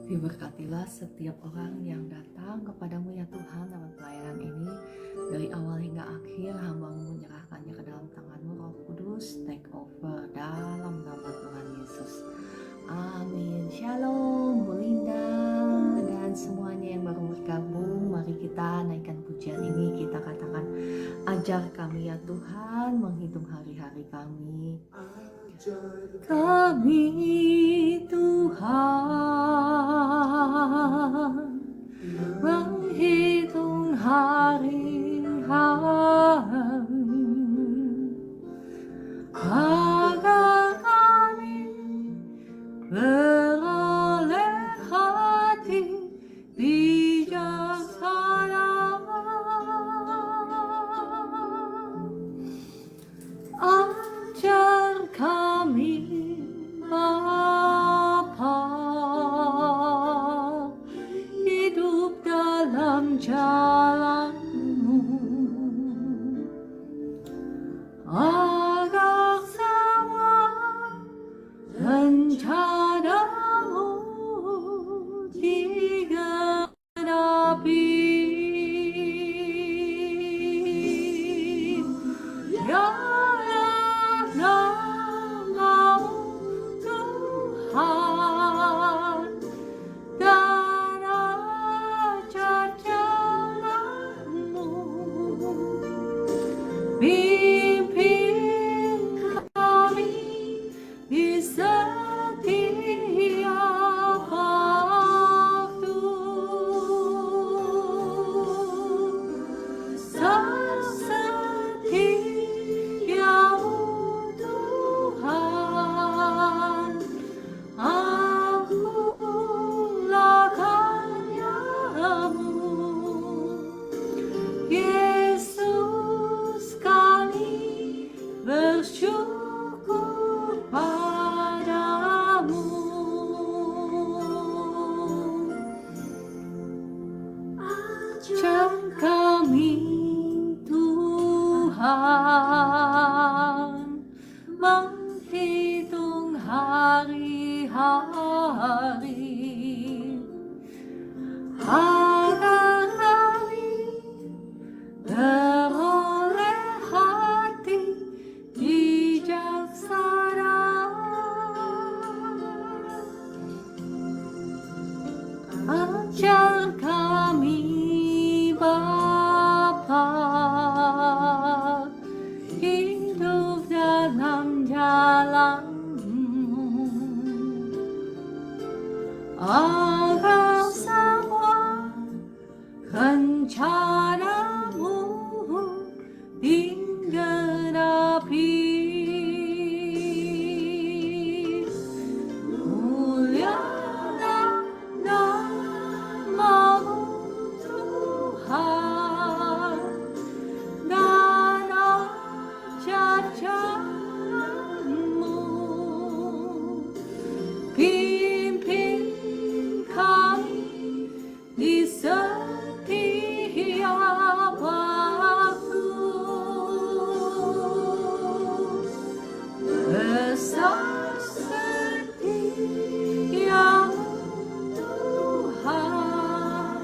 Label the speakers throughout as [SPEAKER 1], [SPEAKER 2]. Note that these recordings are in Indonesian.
[SPEAKER 1] Diberkatilah setiap orang yang datang kepadamu ya Tuhan dalam pelayanan ini. Dari awal hingga akhir hamba menyerahkannya ke dalam tangan-Mu Roh Kudus. Take over dalam nama Tuhan Yesus. Amin. Shalom Bu Linda dan semuanya yang baru bergabung. Mari kita naikkan pujian ini. Kita katakan, ajar kami ya Tuhan menghitung hari-hari kami. Kami Tuhan menghitung hari-hari agar kami beroleh hati bijaksana. Ajar kami Bapa hidup dalam jalan-Mu, agar semua rencana-Mu digenapi. Ya Tuhan, dan ajar jalan-Mu, pimpin kami di setiap waktu, sesetiamu Tuhan. Akulah karya-Mu, Yesus, kami bersyukur padamu. Ajar kami Tuhan menghitung hari-hari agar kami beroleh hati bijaksana. Ajar kami Bapa hidup dalam jalan-Mu, agar semua rencana-Mu digenapi. Mulialah nama-Mu Tuhan, dan ajar jalan-Mu, pimpin kami di setiap waktu, besar setiamu Tuhan.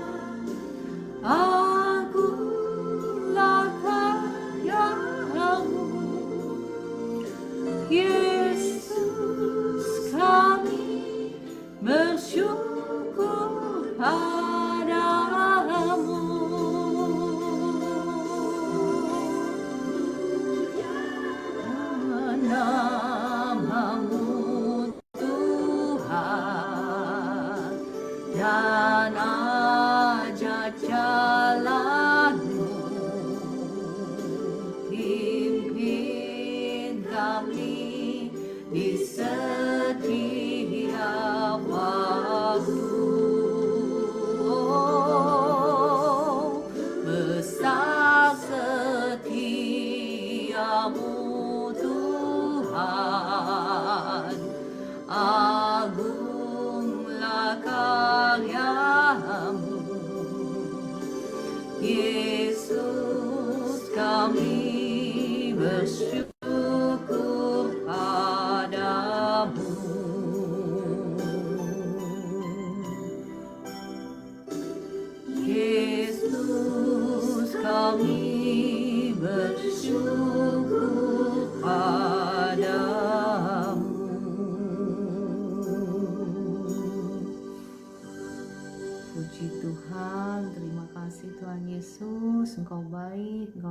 [SPEAKER 1] Akulah karya-Mu, Yesus, kami bersyukur padamu. Nama-Mu Tuhan, dan ajar jalan-Mu, pimpin kami di setiap waktu,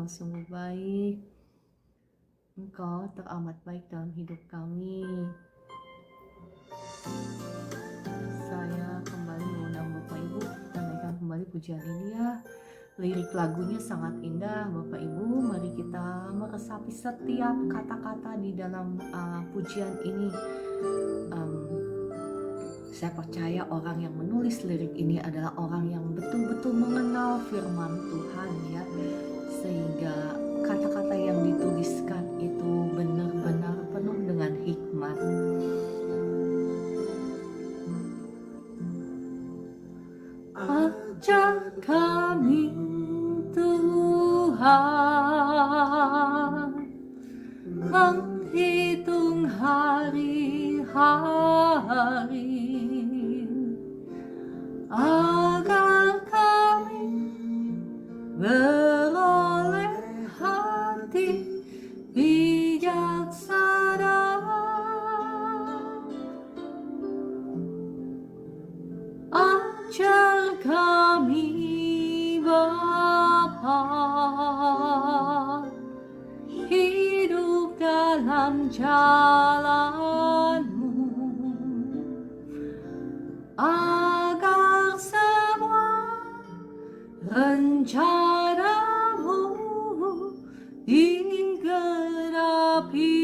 [SPEAKER 1] sungguh baik. Engkau teramat baik dalam hidup kami. Saya kembali mengundang Bapak Ibu, kita naikkan kembali pujian ini ya. Lirik lagunya sangat indah Bapak Ibu. Mari kita meresapi setiap kata-kata di dalam pujian ini. Saya percaya orang yang menulis lirik ini adalah orang yang betul-betul mengenal firman Tuhan ya, sehingga kata-kata yang dituliskan itu benar-benar penuh dengan hikmat. Ajar kami Tuhan menghitung hari-hari agar kami beroleh hati bijaksana. Ajar kami Bapa hidup dalam jalan-Mu, agar semua rencana-Mu digenapi.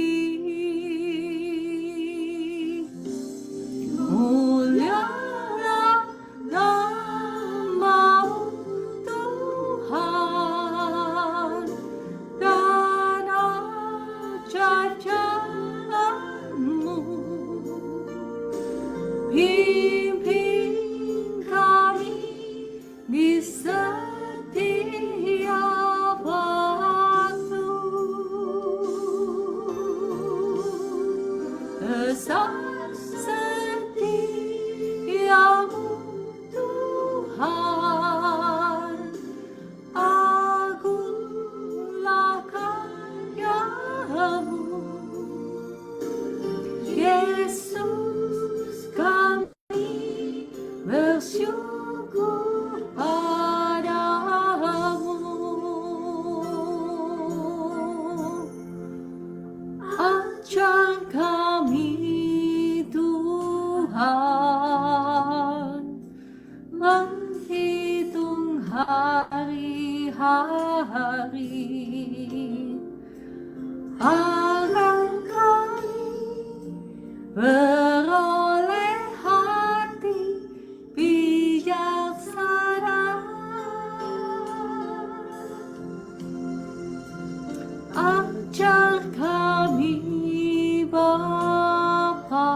[SPEAKER 1] Mulialah nama-Mu Tuhan, dan ajar jalan-Mu. Pimpin kami di setiap waktu. Besar setiamu Tuhan, agunglah karya-Mu. Yesus, kami bersyukur padamu. Ajar kami Tuhan menghitung hari-hari agar kami beroleh hati bijaksana. Ajar kami Bapa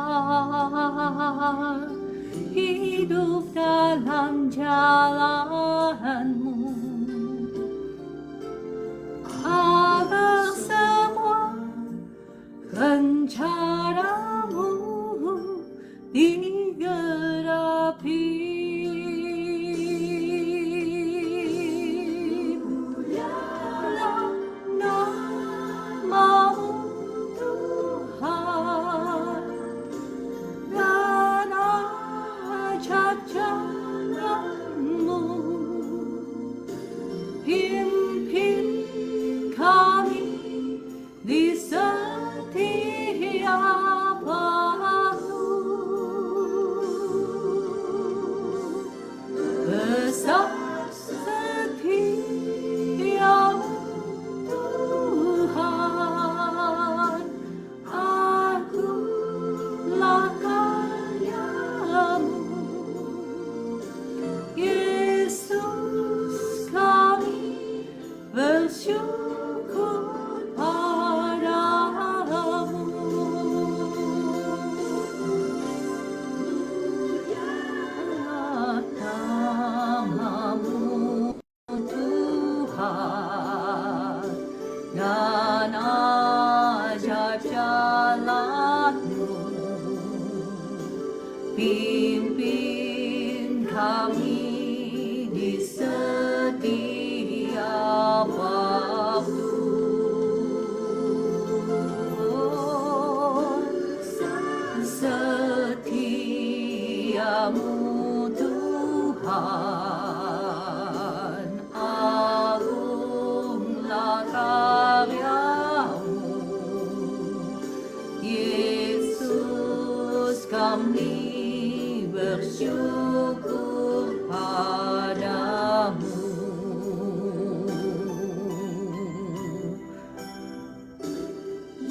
[SPEAKER 1] hidup dalam jalan-Mu, agar semua rencana-Mu digenapi. Mulialah nama-Mu Tuhan, dan ajar jalan-Mu. Pimpin kami di setiap waktu. Besar setiamu Tuhan, agunglah karya-Mu. Yesus, kami bersyukur padamu. Namamu Tuhan, dan ajar jalan-Mu. Pimpin kami di setiap waktu. Setiamu Tuhan, agunglah kami bersyukur padamu.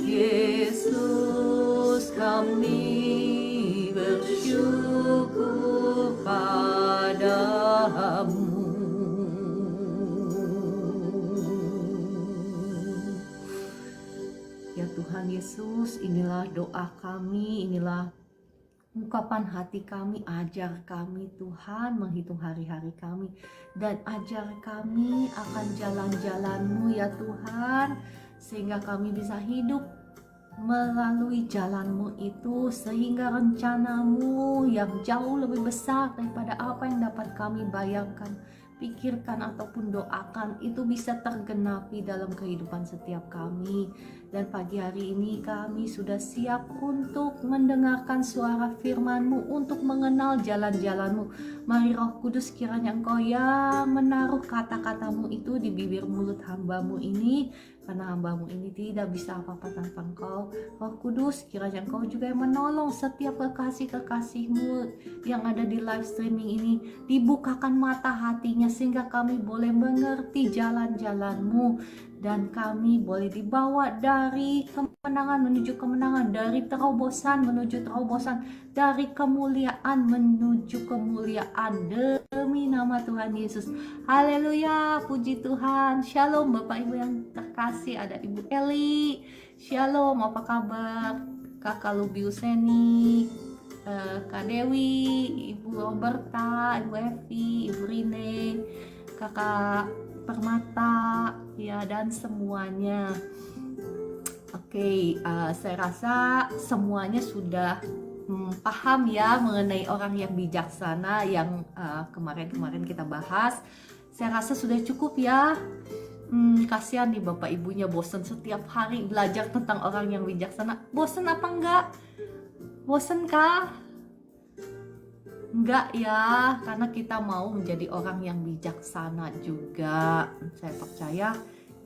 [SPEAKER 1] Yesus, kami bersyukur padamu. Ya Tuhan Yesus, inilah doa kami, inilah ungkapan hati kami. Ajar kami Tuhan menghitung hari-hari kami, dan ajar kami akan jalan-jalan-Mu ya Tuhan, sehingga kami bisa hidup melalui jalan-Mu itu, sehingga rencana-Mu yang jauh lebih besar daripada apa yang dapat kami bayangkan, pikirkan ataupun doakan itu bisa tergenapi dalam kehidupan setiap kami. Dan pagi hari ini kami sudah siap untuk mendengarkan suara firman-Mu, untuk mengenal jalan-jalan-Mu. Mari Roh Kudus, kiranya Engkau yang menaruh kata-kata-Mu itu di bibir mulut hamba-Mu ini, karena hamba-Mu ini tidak bisa apa-apa tanpa Engkau. Roh Kudus, kiranya Engkau juga yang menolong setiap kekasih-kekasih-Mu yang ada di live streaming ini, dibukakan mata hatinya sehingga kami boleh mengerti jalan-jalan-Mu, dan kami boleh dibawa dari kemenangan menuju kemenangan, dari terobosan menuju terobosan, dari kemuliaan menuju kemuliaan, demi nama Tuhan Yesus. Haleluya, puji Tuhan. Shalom Bapak Ibu yang terkasih, ada Ibu Eli. Shalom, apa kabar? Kakak Lubiuseni, Kak Dewi, Ibu Roberta, Ibu Evi, Ibu Rine, Kakak Permata, ya, dan semuanya. Oke, saya rasa semuanya sudah paham ya mengenai orang yang bijaksana yang kemarin-kemarin kita bahas. Saya rasa sudah cukup ya. Kasihan nih Bapak Ibunya bosan setiap hari belajar tentang orang yang bijaksana. Bosan apa enggak? Bosan kah? Enggak ya, karena kita mau menjadi orang yang bijaksana juga. Saya percaya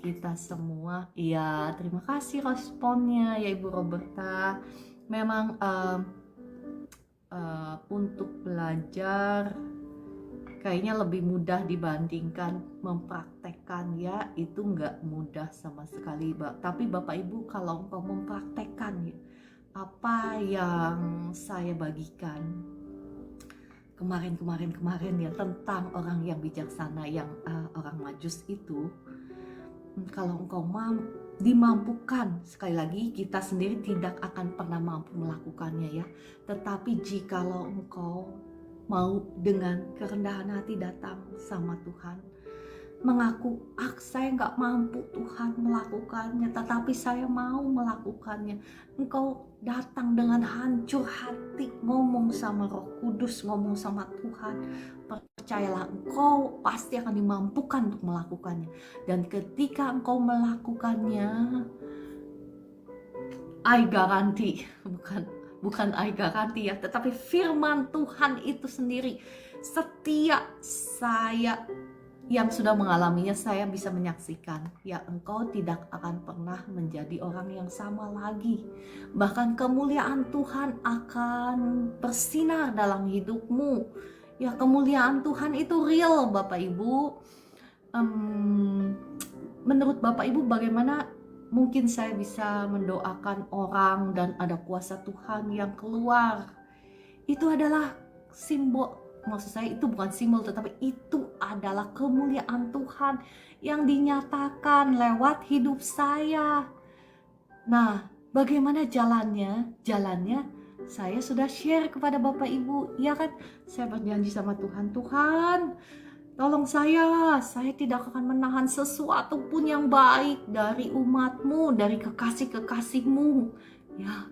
[SPEAKER 1] kita semua, ya, terima kasih responnya ya Ibu Roberta. Memang untuk belajar kayaknya lebih mudah dibandingkan mempraktekkan ya, itu enggak mudah sama sekali. Tapi Bapak Ibu, kalau engkau mempraktekkan ya, apa yang saya bagikan kemarin ya tentang orang yang bijaksana, yang orang Majus itu, kalau engkau dimampukan, sekali lagi kita sendiri tidak akan pernah mampu melakukannya ya, tetapi jikalau engkau mau dengan kerendahan hati datang sama Tuhan, mengaku, saya nggak mampu Tuhan melakukannya, tetapi saya mau melakukannya. Engkau datang dengan hancur hati, ngomong sama Roh Kudus, ngomong sama Tuhan, percayalah engkau pasti akan dimampukan untuk melakukannya. Dan ketika engkau melakukannya, I garanti, bukan I garanti ya, tetapi firman Tuhan itu sendiri, setiap saya yang sudah mengalaminya, saya bisa menyaksikan ya, engkau tidak akan pernah menjadi orang yang sama lagi. Bahkan kemuliaan Tuhan akan bersinar dalam hidupmu ya. Kemuliaan Tuhan itu real Bapak Ibu. Menurut Bapak Ibu, bagaimana mungkin saya bisa mendoakan orang dan ada kuasa Tuhan yang keluar? Itu adalah simbol, maksud saya itu bukan simbol, tetapi itu adalah kemuliaan Tuhan yang dinyatakan lewat hidup saya. Nah, bagaimana jalannya? Jalannya saya sudah share kepada Bapak Ibu, ya kan? Saya berjanji sama Tuhan, Tuhan, tolong saya tidak akan menahan sesuatu pun yang baik dari umat-Mu, dari kekasih-kekasih-Mu, ya.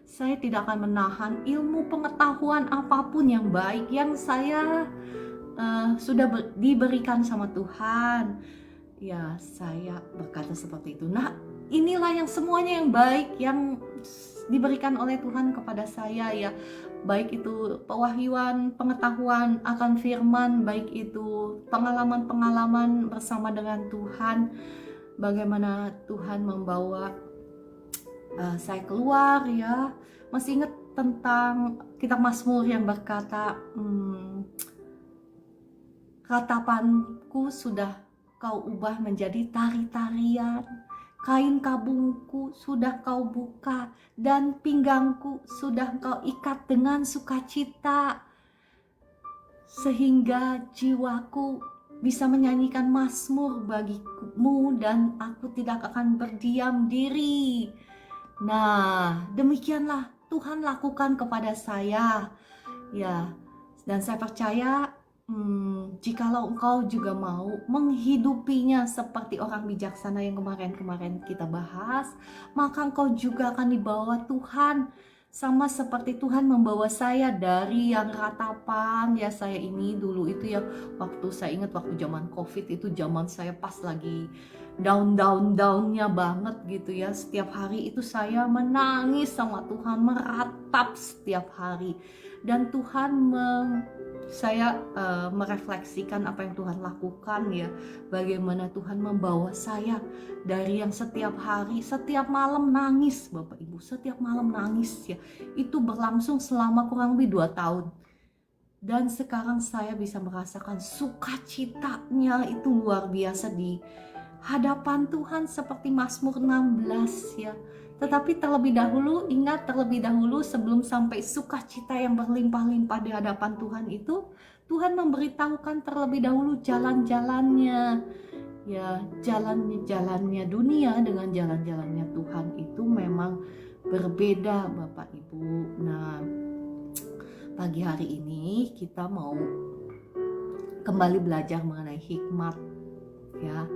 [SPEAKER 1] Saya tidak akan menahan ilmu pengetahuan apapun yang baik yang saya sudah diberikan sama Tuhan. Ya, saya berkata seperti itu. Nah, inilah yang semuanya yang baik yang diberikan oleh Tuhan kepada saya ya. Baik itu pewahyuan, pengetahuan akan firman, baik itu pengalaman-pengalaman bersama dengan Tuhan. Bagaimana Tuhan membawa saya keluar ya. Masih ingat tentang kitab Mazmur yang berkata, ratapanku sudah kau ubah menjadi tari-tarian, kain kabungku sudah kau buka, dan pinggangku sudah kau ikat dengan sukacita, sehingga jiwaku bisa menyanyikan mazmur bagimu dan aku tidak akan berdiam diri. Nah, demikianlah Tuhan lakukan kepada saya. Ya, dan saya percaya jikalau engkau juga mau menghidupinya seperti orang bijaksana yang kemarin-kemarin kita bahas, maka engkau juga akan dibawa Tuhan. Sama seperti Tuhan membawa saya dari yang ratapan, ya saya ini dulu itu ya, waktu saya ingat waktu zaman COVID itu zaman saya pas lagi downnya banget gitu ya. Setiap hari itu saya menangis sama Tuhan, meratap setiap hari. Dan Tuhan saya merefleksikan apa yang Tuhan lakukan ya, bagaimana Tuhan membawa saya dari yang setiap hari, setiap malam nangis Bapak Ibu, setiap malam nangis ya, itu berlangsung selama kurang lebih 2 tahun. Dan sekarang saya bisa merasakan sukacitanya itu luar biasa di hadapan Tuhan seperti Mazmur 16 ya. Tetapi terlebih dahulu sebelum sampai sukacita yang berlimpah-limpah di hadapan Tuhan itu, Tuhan memberitahukan terlebih dahulu jalan-jalannya. Ya, jalannya dunia dengan jalan-jalannya Tuhan itu memang berbeda Bapak Ibu. Nah, pagi hari ini kita mau kembali belajar mengenai hikmat ya.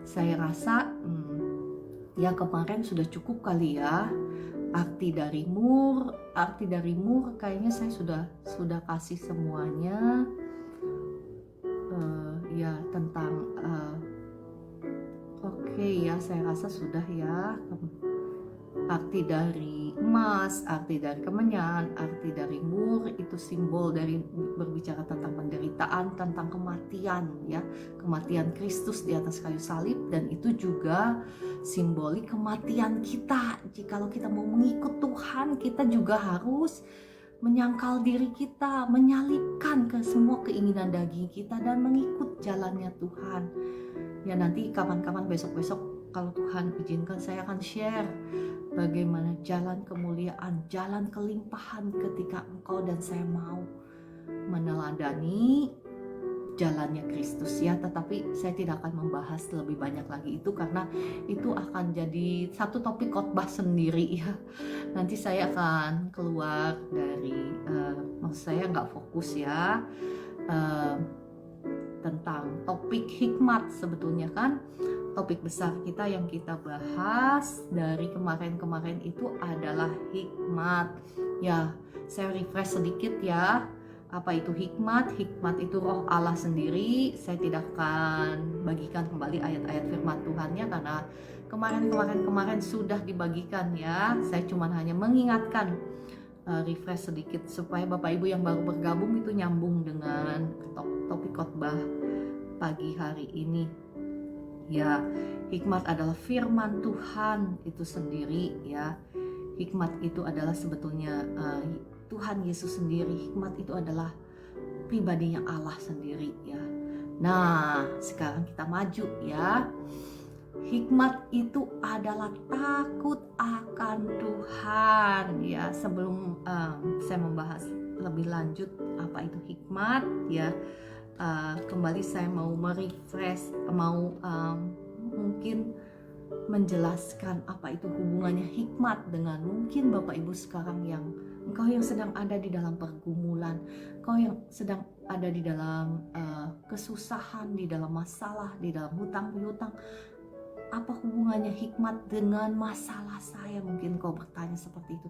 [SPEAKER 1] Saya rasa ya kemarin sudah cukup kali ya arti dari mur kayaknya saya sudah kasih semuanya ya tentang oke ya, saya rasa sudah ya. Arti dari emas, arti dari kemenyan, arti dari mur itu simbol dari berbicara tentang penderitaan, tentang kematian ya, kematian Kristus di atas kayu salib, dan itu juga simbolik kematian kita. Jikalau kita mau mengikut Tuhan, kita juga harus menyangkal diri kita, menyalipkan ke semua keinginan daging kita dan mengikut jalannya Tuhan. Ya nanti kapan-kapan besok-besok kalau Tuhan izinkan saya akan share bagaimana jalan kemuliaan, jalan kelimpahan ketika engkau dan saya mau meneladani jalannya Kristus ya. Tetapi saya tidak akan membahas lebih banyak lagi itu karena itu akan jadi satu topik khotbah sendiri ya. Nanti saya akan keluar dari maksud saya nggak fokus ya tentang topik hikmat. Sebetulnya kan topik besar kita yang kita bahas dari kemarin-kemarin itu adalah hikmat ya. Saya refresh sedikit ya, apa itu hikmat? Hikmat itu roh Allah sendiri. Saya tidak akan bagikan kembali ayat-ayat firman Tuhannya karena kemarin sudah dibagikan ya. Saya cuma hanya mengingatkan, refresh sedikit supaya Bapak Ibu yang baru bergabung itu nyambung dengan topik khotbah pagi hari ini. Ya, hikmat adalah firman Tuhan itu sendiri ya. Hikmat itu adalah sebetulnya Tuhan Yesus sendiri. Hikmat itu adalah pribadinya Allah sendiri ya. Nah, sekarang kita maju ya. Hikmat itu adalah takut akan Tuhan ya. Sebelum saya membahas lebih lanjut apa itu hikmat ya, kembali saya mau merefresh, mau mungkin menjelaskan apa itu hubungannya hikmat dengan mungkin Bapak Ibu sekarang yang engkau yang sedang ada di dalam pergumulan, engkau yang sedang ada di dalam kesusahan, di dalam masalah, di dalam hutang piutang. Apa hubungannya hikmat dengan masalah saya? Mungkin kau bertanya seperti itu.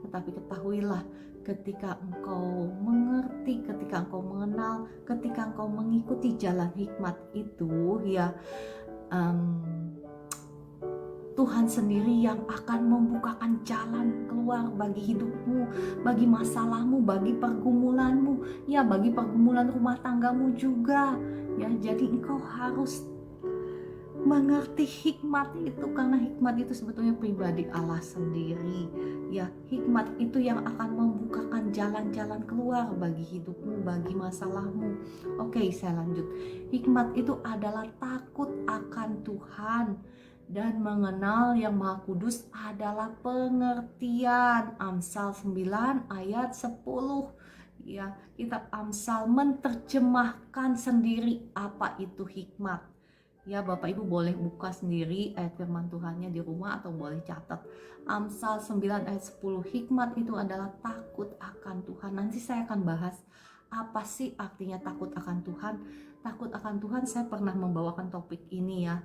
[SPEAKER 1] Tetapi ketahuilah, ketika engkau mengerti, ketika engkau mengenal, ketika engkau mengikuti jalan hikmat itu ya, Tuhan sendiri yang akan membukakan jalan keluar bagi hidupmu, bagi masalahmu, bagi pergumulanmu, ya bagi pergumulan rumah tanggamu juga. Ya, jadi engkau harus mengerti hikmat itu, karena hikmat itu sebetulnya pribadi Allah sendiri ya. Hikmat itu yang akan membukakan jalan-jalan keluar bagi hidupmu, bagi masalahmu. Oke, saya lanjut. Hikmat itu adalah takut akan Tuhan dan mengenal yang Maha Kudus adalah pengertian. Amsal 9 ayat 10 ya. Kitab Amsal menerjemahkan sendiri apa itu hikmat. Ya, Bapak Ibu boleh buka sendiri ayat firman Tuhannya di rumah atau boleh catat. Amsal 9 ayat 10, hikmat itu adalah takut akan Tuhan. Nanti saya akan bahas apa sih artinya takut akan Tuhan. Takut akan Tuhan, saya pernah membawakan topik ini ya.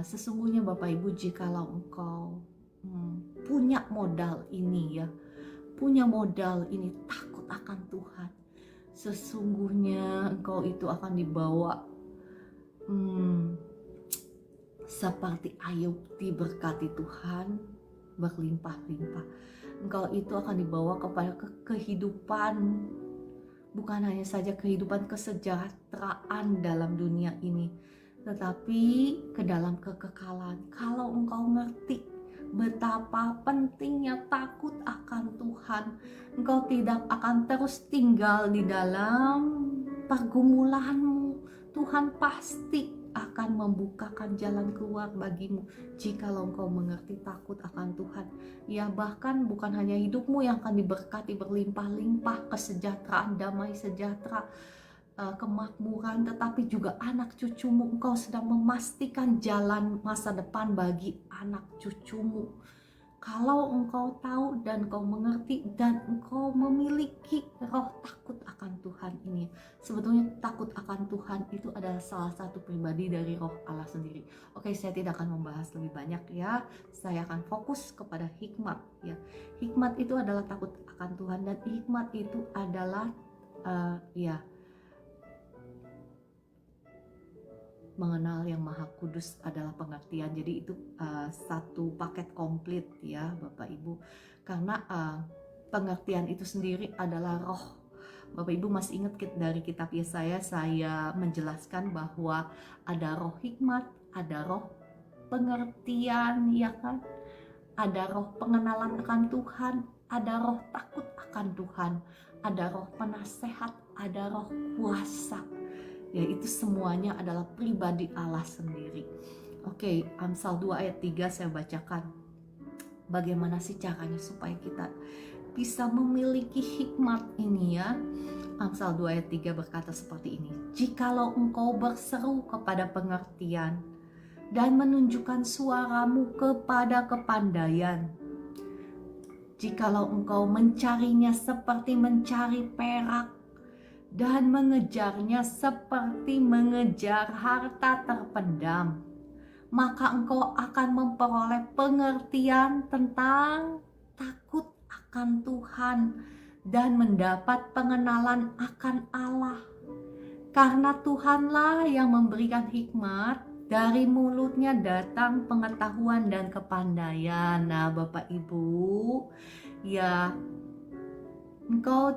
[SPEAKER 1] Sesungguhnya Bapak Ibu, jikalau engkau punya modal ini ya, punya modal ini, takut akan Tuhan, sesungguhnya engkau itu akan dibawa seperti Ayub diberkati Tuhan berlimpah-limpah. Engkau itu akan dibawa kepada kehidupan, bukan hanya saja kehidupan kesejahteraan dalam dunia ini, tetapi ke dalam kekekalan. Kalau engkau ngerti betapa pentingnya takut akan Tuhan, engkau tidak akan terus tinggal di dalam pergumulanmu. Tuhan pasti akan membukakan jalan keluar bagimu jikalau engkau mengerti takut akan Tuhan. Ya, bahkan bukan hanya hidupmu yang akan diberkati berlimpah-limpah, kesejahteraan, damai sejahtera, kemakmuran, tetapi juga anak cucumu. Engkau sedang memastikan jalan masa depan bagi anak cucumu. Kalau engkau tahu dan engkau mengerti dan engkau memiliki roh takut akan Tuhan ini. Sebetulnya takut akan Tuhan itu adalah salah satu pribadi dari roh Allah sendiri. Oke, saya tidak akan membahas lebih banyak ya. Saya akan fokus kepada hikmat ya. Hikmat itu adalah takut akan Tuhan, dan hikmat itu adalah mengenal yang Maha Kudus adalah pengertian. Jadi itu satu paket komplit ya Bapak Ibu, karena pengertian itu sendiri adalah roh. Bapak Ibu masih ingat dari kitab Yesaya saya menjelaskan bahwa ada roh hikmat, ada roh pengertian ya kan, ada roh pengenalan akan Tuhan, ada roh takut akan Tuhan, ada roh penasehat, ada roh kuasa. Ya, itu semuanya adalah pribadi Allah sendiri. Oke, Amsal 2 ayat 3 saya bacakan. Bagaimana sih caranya supaya kita bisa memiliki hikmat ini ya? Amsal 2 ayat 3 berkata seperti ini. Jikalau engkau berseru kepada pengertian dan menunjukkan suaramu kepada kepandaian, jikalau engkau mencarinya seperti mencari perak dan mengejarnya seperti mengejar harta terpendam, maka engkau akan memperoleh pengertian tentang takut akan Tuhan dan mendapat pengenalan akan Allah. Karena Tuhanlah yang memberikan hikmat, dari mulutnya datang pengetahuan dan kepandaian. Nah, Bapak Ibu, ya, engkau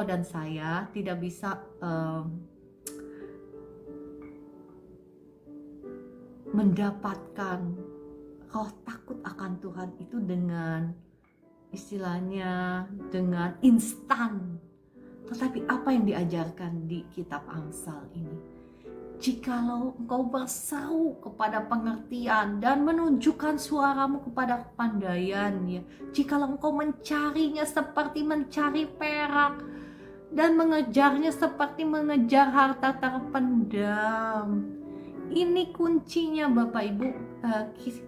[SPEAKER 1] dan saya tidak bisa mendapatkan roh takut akan Tuhan itu dengan istilahnya dengan instan. Tetapi apa yang diajarkan di kitab Amsal ini? Jikalau engkau berseru kepada pengertian dan menunjukkan suaramu kepada kepandaian ya, jikalau engkau mencarinya seperti mencari perak dan mengejarnya seperti mengejar harta terpendam. Ini kuncinya Bapak Ibu.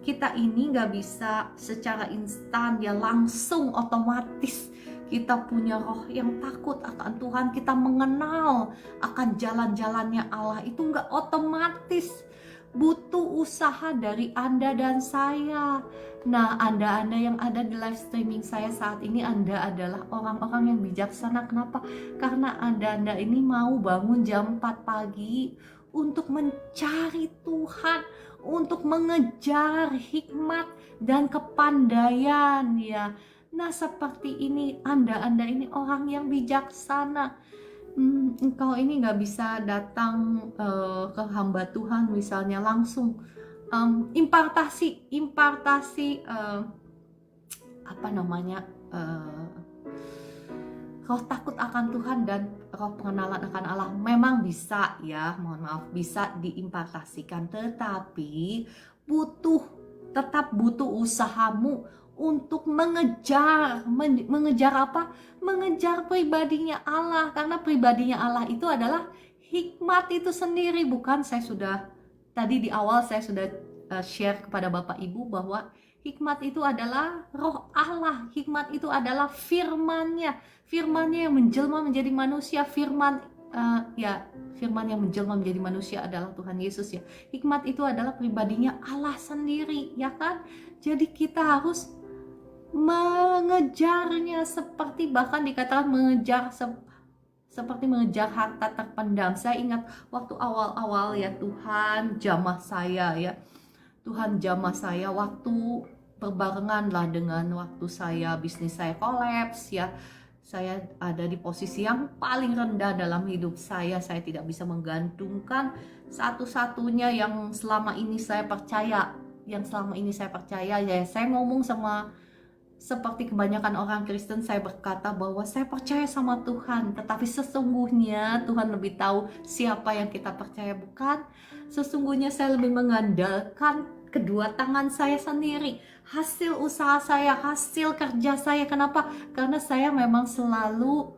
[SPEAKER 1] Kita ini gak bisa secara instan ya, langsung otomatis kita punya roh yang takut akan Tuhan, kita mengenal akan jalan-jalannya Allah, itu gak otomatis, butuh usaha dari Anda dan saya. Nah, Anda yang ada di live streaming saya saat ini, Anda adalah orang-orang yang bijaksana. Kenapa? Karena Anda ini mau bangun jam 4 pagi untuk mencari Tuhan, untuk mengejar hikmat dan kepandaian ya. Nah, seperti ini Anda ini orang yang bijaksana. engkau ini nggak bisa datang ke hamba Tuhan misalnya langsung impartasi apa namanya, roh takut akan Tuhan dan roh pengenalan akan Allah memang bisa ya, mohon maaf, bisa diimpartasikan, tetapi tetap butuh usahamu untuk mengejar apa? Mengejar pribadinya Allah, karena pribadinya Allah itu adalah hikmat itu sendiri, bukan? Saya sudah tadi di awal saya sudah share kepada Bapak Ibu bahwa hikmat itu adalah roh Allah, hikmat itu adalah firman-Nya yang menjelma menjadi manusia, firman yang menjelma menjadi manusia adalah Tuhan Yesus ya. Hikmat itu adalah pribadinya Allah sendiri, ya kan? Jadi kita harus mengejarnya, seperti bahkan dikatakan seperti mengejar harta terpendam. Saya ingat waktu awal-awal ya, Tuhan jamah saya waktu berbarengan lah dengan waktu bisnis saya kolaps ya. Saya ada di posisi yang paling rendah dalam hidup saya tidak bisa menggantungkan satu-satunya yang selama ini saya percaya ya. Saya ngomong seperti kebanyakan orang Kristen, saya berkata bahwa saya percaya sama Tuhan, tetapi sesungguhnya Tuhan lebih tahu siapa yang kita percaya, bukan? Sesungguhnya saya lebih mengandalkan kedua tangan saya sendiri, hasil usaha saya, hasil kerja saya. Kenapa? Karena saya memang selalu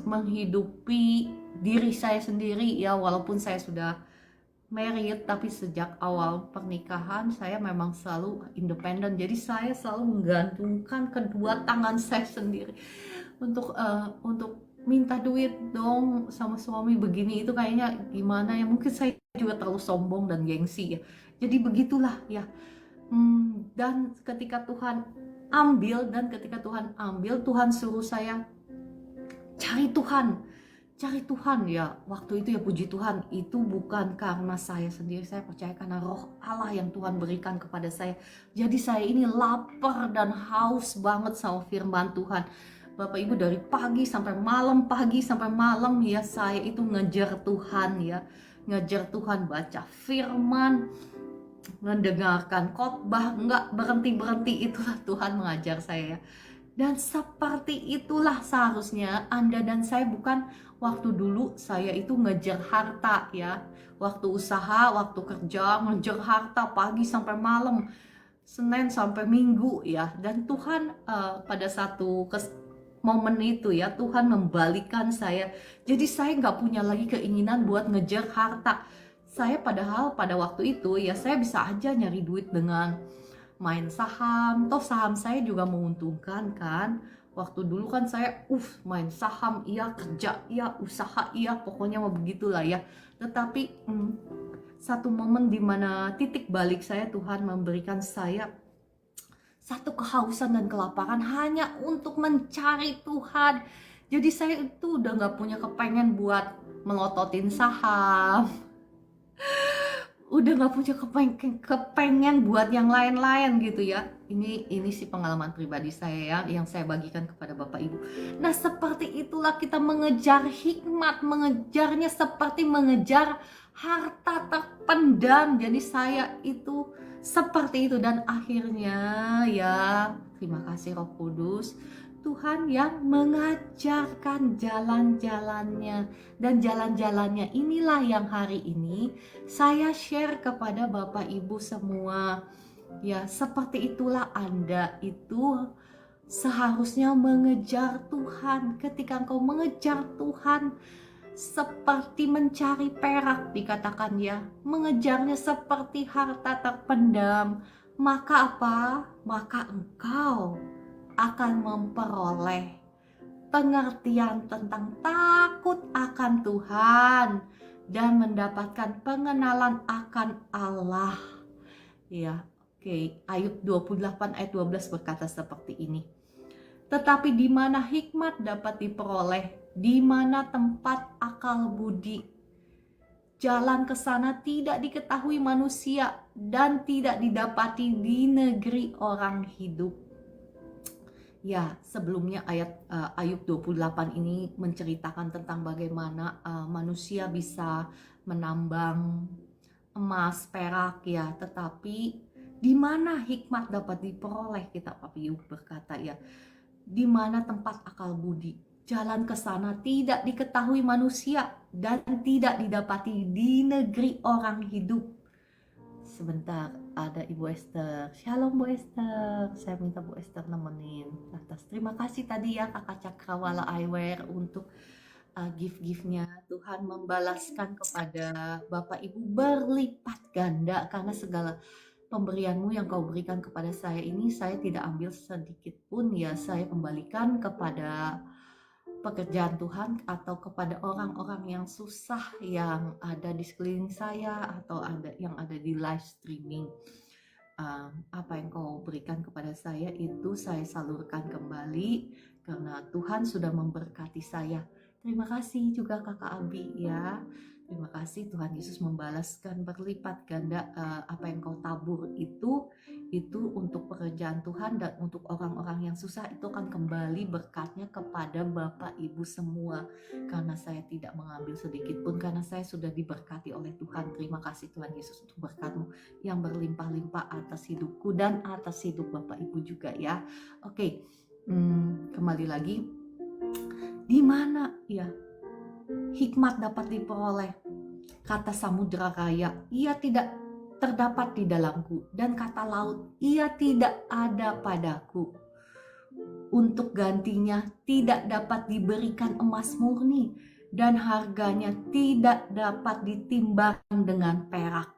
[SPEAKER 1] menghidupi diri saya sendiri ya, walaupun saya sudah married, tapi sejak awal pernikahan saya memang selalu independen. Jadi saya selalu menggantungkan kedua tangan saya sendiri untuk minta duit dong sama suami, begini itu kayaknya gimana ya, mungkin saya juga terlalu sombong dan gengsi ya. Jadi begitulah ya. Dan ketika Tuhan ambil, Tuhan suruh saya cari Tuhan ya. Waktu itu ya, puji Tuhan, itu bukan karena saya sendiri, saya percaya karena roh Allah yang Tuhan berikan kepada saya. Jadi saya ini lapar dan haus banget sama firman Tuhan. Bapak Ibu, dari pagi sampai malam ya, saya itu ngejar Tuhan ya. Ngejar Tuhan, baca firman, mendengarkan khotbah, nggak berhenti-berhenti. Itulah Tuhan mengajar saya. Dan seperti itulah seharusnya Anda dan saya, bukan waktu dulu saya itu ngejar harta ya. Waktu usaha, waktu kerja, ngejar harta pagi sampai malam, Senin sampai Minggu ya. Dan Tuhan pada satu momen itu ya, Tuhan membalikan saya. Jadi saya nggak punya lagi keinginan buat ngejar harta. Saya padahal pada waktu itu ya, saya bisa aja nyari duit dengan main saham. Toh saham saya juga menguntungkan kan. Waktu dulu kan saya main saham iya, kerja iya, usaha iya, pokoknya mau begitulah ya. Tetapi satu momen dimana titik balik saya, Tuhan memberikan saya satu kehausan dan kelaparan hanya untuk mencari Tuhan. Jadi saya itu udah gak punya kepengen buat melototin saham, udah gak punya kepengen buat yang lain-lain gitu ya. Ini sih pengalaman pribadi saya ya, yang saya bagikan kepada Bapak Ibu. Nah, seperti itulah kita mengejar hikmat, mengejarnya seperti mengejar harta terpendam. Jadi saya itu seperti itu, dan akhirnya ya, terima kasih Roh Kudus, Tuhan yang mengajarkan jalan-jalannya. Dan jalan-jalannya inilah yang hari ini saya share kepada Bapak Ibu semua. Ya, seperti itulah Anda itu seharusnya mengejar Tuhan. Ketika engkau mengejar Tuhan seperti mencari perak, dikatakan ya, mengejarnya seperti harta terpendam, maka apa? Maka engkau akan memperoleh pengertian tentang takut akan Tuhan dan mendapatkan pengenalan akan Allah. Ya, oke. Ayub 28 ayat 12 berkata seperti ini. Tetapi di mana hikmat dapat diperoleh, di mana tempat akal budi, jalan ke sana tidak diketahui manusia dan tidak didapati di negeri orang hidup. Ya, sebelumnya Ayub 28 ini menceritakan tentang bagaimana manusia bisa menambang emas, perak ya, tetapi di mana hikmat dapat diperoleh, kita Ayub berkata ya, di mana tempat akal budi. Jalan ke sana tidak diketahui manusia dan tidak didapati di negeri orang hidup. Sebentar, ada Ibu Esther. Shalom Bu Esther. Saya minta Bu Esther nemenin. Atas terima kasih tadi ya Kakak Cakrawala Eyewear untuk gift-giftnya. Tuhan membalaskan kepada Bapak Ibu berlipat ganda karena segala pemberianmu yang kau berikan kepada saya ini saya tidak ambil sedikit pun ya, saya kembalikan kepada pekerjaan Tuhan atau kepada orang-orang yang susah yang ada di sekeliling saya atau yang ada di live streaming. Apa yang kau berikan kepada saya itu saya salurkan kembali karena Tuhan sudah memberkati saya. Terima kasih juga Kakak Abi ya. Terima kasih, Tuhan Yesus membalaskan berlipat ganda apa yang kau tabur itu untuk pekerjaan Tuhan dan untuk orang-orang yang susah itu akan kembali berkatnya kepada Bapak Ibu semua. Karena saya tidak mengambil sedikit pun karena saya sudah diberkati oleh Tuhan. Terima kasih Tuhan Yesus untuk berkat-Mu yang berlimpah-limpah atas hidupku dan atas hidup Bapak Ibu juga ya. Oke, kembali lagi. Di mana ya hikmat dapat diperoleh? Kata samudra raya, ia tidak terdapat di dalamku, dan kata laut, ia tidak ada padaku. Untuk gantinya tidak dapat diberikan emas murni, dan harganya tidak dapat ditimbang dengan perak.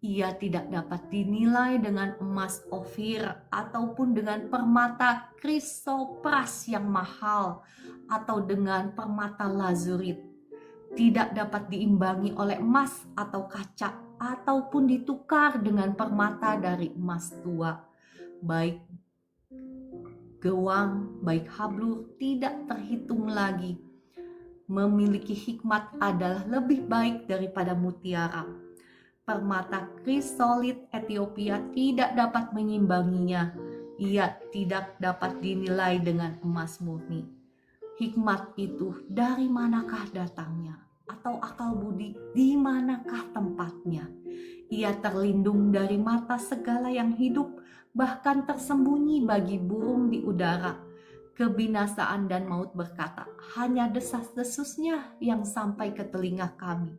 [SPEAKER 1] Ia tidak dapat dinilai dengan emas Ofir ataupun dengan permata krisopras yang mahal atau dengan permata lazurit. Tidak dapat diimbangi oleh emas atau kaca ataupun ditukar dengan permata dari emas tua. Baik gewang, baik hablur tidak terhitung lagi. Memiliki hikmat adalah lebih baik daripada mutiara. Permata krisolit Ethiopia tidak dapat menyimbanginya. Ia tidak dapat dinilai dengan emas murni. Hikmat itu dari manakah datangnya? Atau akal budi di manakah tempatnya? Ia terlindung dari mata segala yang hidup, bahkan tersembunyi bagi burung di udara. Kebinasaan dan maut berkata, hanya desas-desusnya yang sampai ke telinga kami.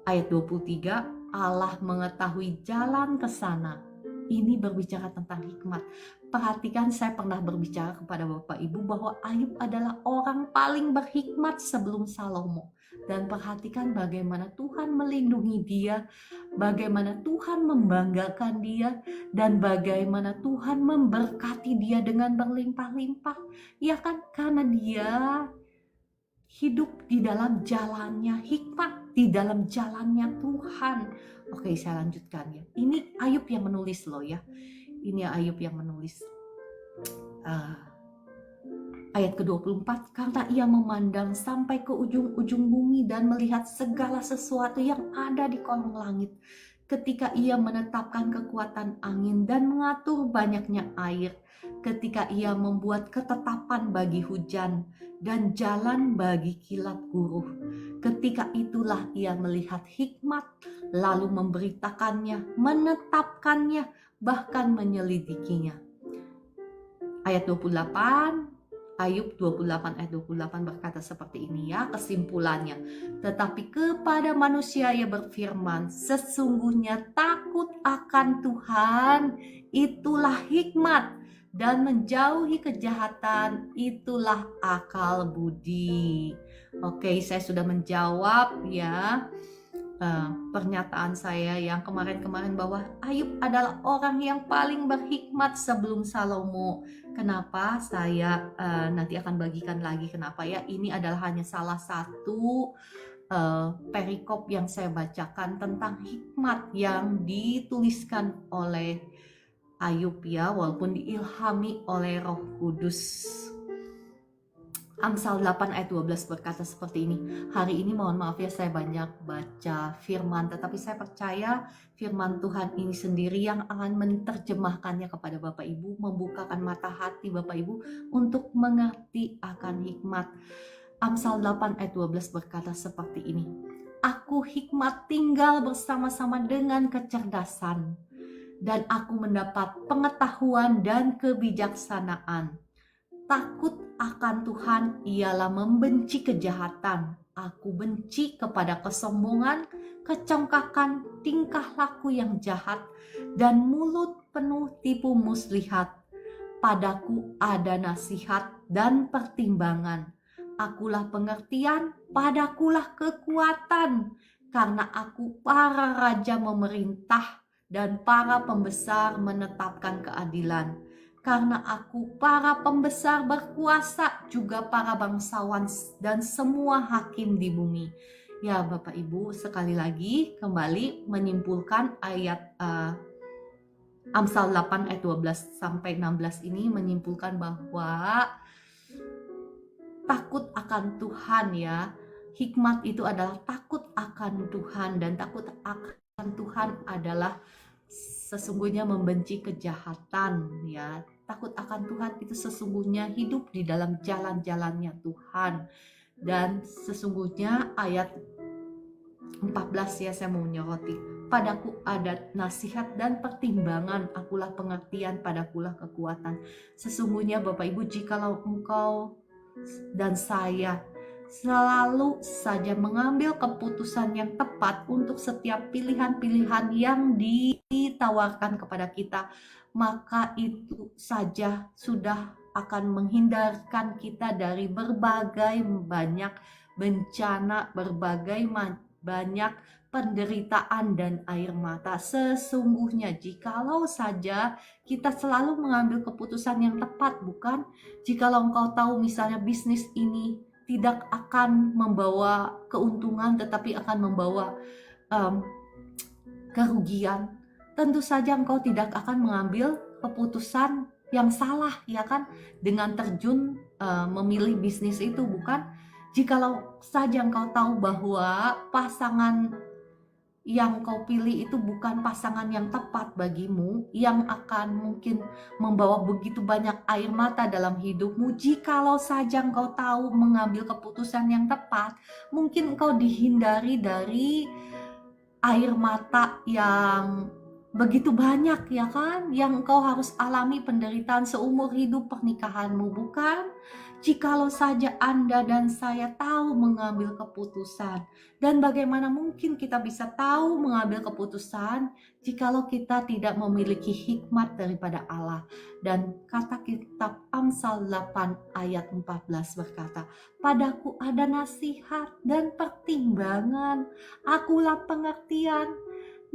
[SPEAKER 1] Ayat 23, Allah mengetahui jalan ke sana. Ini berbicara tentang hikmat. Perhatikan, saya pernah berbicara kepada Bapak Ibu bahwa Ayub adalah orang paling berhikmat sebelum Salomo. Dan perhatikan bagaimana Tuhan melindungi dia, bagaimana Tuhan membanggakan dia, dan bagaimana Tuhan memberkati dia dengan berlimpah-limpah. Ya kan, karena dia hidup di dalam jalannya hikmat, di dalam jalannya Tuhan. Oke, saya lanjutkan ya. Ini Ayub yang menulis loh ya. Ini Ayub yang menulis. Ayat ke-24, karena ia memandang sampai ke ujung-ujung bumi dan melihat segala sesuatu yang ada di kolong langit. Ketika ia menetapkan kekuatan angin dan mengatur banyaknya air. Ketika ia membuat ketetapan bagi hujan dan jalan bagi kilat guruh. Ketika itulah ia melihat hikmat, lalu memberitakannya, menetapkannya, bahkan menyelidikinya. Ayat 28, Ayub 28 ayat 28 berkata seperti ini ya, kesimpulannya. Tetapi kepada manusia ia berfirman, sesungguhnya takut akan Tuhan itulah hikmat, dan menjauhi kejahatan itulah akal budi. Oke, saya sudah menjawab ya pernyataan saya yang kemarin-kemarin bahwa Ayub adalah orang yang paling berhikmat sebelum Salomo. Kenapa? Saya nanti akan bagikan lagi kenapa ya. Ini adalah hanya salah satu perikop yang saya bacakan tentang hikmat yang dituliskan oleh Ayub ya, walaupun diilhami oleh Roh Kudus. Amsal 8 ayat 12 berkata seperti ini. Hari ini mohon maaf ya saya banyak baca firman, tetapi saya percaya firman Tuhan ini sendiri yang akan menerjemahkannya kepada Bapak Ibu, membukakan mata hati Bapak Ibu untuk mengerti akan hikmat. Amsal 8 ayat 12 berkata seperti ini. Aku hikmat tinggal bersama-sama dengan kecerdasan, dan aku mendapat pengetahuan dan kebijaksanaan. Takut akan Tuhan ialah membenci kejahatan. Aku benci kepada kesombongan, kecongkakan, tingkah laku yang jahat, dan mulut penuh tipu muslihat. Padaku ada nasihat dan pertimbangan. Akulah pengertian, padakulah kekuatan. Karena aku para raja memerintah dan para pembesar menetapkan keadilan. Karena aku para pembesar berkuasa, juga para bangsawan dan semua hakim di bumi. Ya Bapak Ibu, sekali lagi kembali menyimpulkan ayat Amsal 8 ayat 12 sampai 16 ini menyimpulkan bahwa takut akan Tuhan ya. Hikmat itu adalah takut akan Tuhan, dan takut akan Tuhan adalah sesungguhnya membenci kejahatan ya. Takut akan Tuhan itu sesungguhnya hidup di dalam jalan-jalannya Tuhan. Dan sesungguhnya ayat 14 ya, saya mau menyoroti. Padaku ada nasihat dan pertimbangan, akulah pengertian, padakulah kekuatan. Sesungguhnya Bapak Ibu, jikalau engkau dan saya selalu saja mengambil keputusan yang tepat untuk setiap pilihan-pilihan yang ditawarkan kepada kita, maka itu saja sudah akan menghindarkan kita dari berbagai banyak bencana, berbagai banyak penderitaan dan air mata. Sesungguhnya jikalau saja kita selalu mengambil keputusan yang tepat, bukan? Jikalau engkau tahu misalnya bisnis ini tidak akan membawa keuntungan tetapi akan membawa kerugian, tentu saja engkau tidak akan mengambil keputusan yang salah ya kan, dengan terjun memilih bisnis itu, bukan? Jikalau saja engkau tahu bahwa pasangan yang kau pilih itu bukan pasangan yang tepat bagimu, yang akan mungkin membawa begitu banyak air mata dalam hidupmu, jikalau saja engkau tahu mengambil keputusan yang tepat, mungkin engkau dihindari dari air mata yang begitu banyak ya kan, yang engkau harus alami penderitaan seumur hidup pernikahanmu, bukan? Jikalau saja Anda dan saya tahu mengambil keputusan. Dan bagaimana mungkin kita bisa tahu mengambil keputusan jikalau kita tidak memiliki hikmat daripada Allah. Dan kata kitab Amsal 8 ayat 14 berkata, padaku ada nasihat dan pertimbangan, akulah pengertian.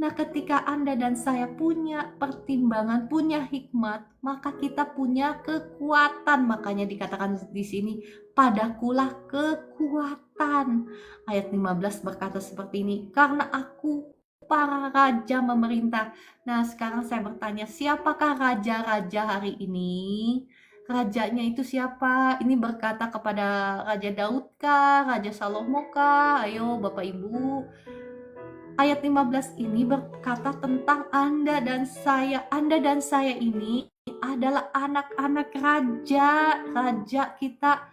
[SPEAKER 1] Nah, ketika Anda dan saya punya pertimbangan, punya hikmat, maka kita punya kekuatan. Makanya dikatakan di sini, padakulah kekuatan. Ayat 15 berkata seperti ini, karena aku para raja memerintah. Nah, sekarang saya bertanya, siapakah raja-raja hari ini? Rajanya itu siapa? Ini berkata kepada Raja Daud kah? Raja Salomo kah? Ayo Bapak Ibu. Ayat 15 ini berkata tentang Anda dan saya. Anda dan saya ini adalah anak-anak raja. Raja kita,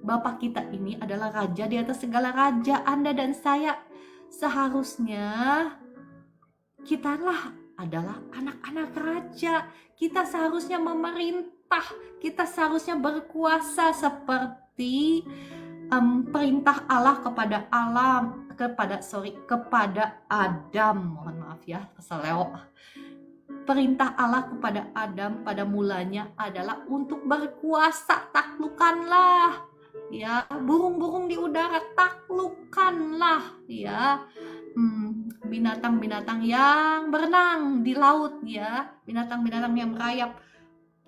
[SPEAKER 1] Bapak kita ini adalah raja di atas segala raja. Anda dan saya seharusnya kita adalah anak-anak raja. Kita seharusnya memerintah. Kita seharusnya berkuasa seperti perintah Allah kepada Adam, mohon maaf ya, keseleo. Perintah Allah kepada Adam pada mulanya adalah untuk berkuasa, taklukkanlah ya, burung-burung di udara taklukkanlah ya, binatang-binatang yang berenang di laut ya, binatang-binatang yang merayap,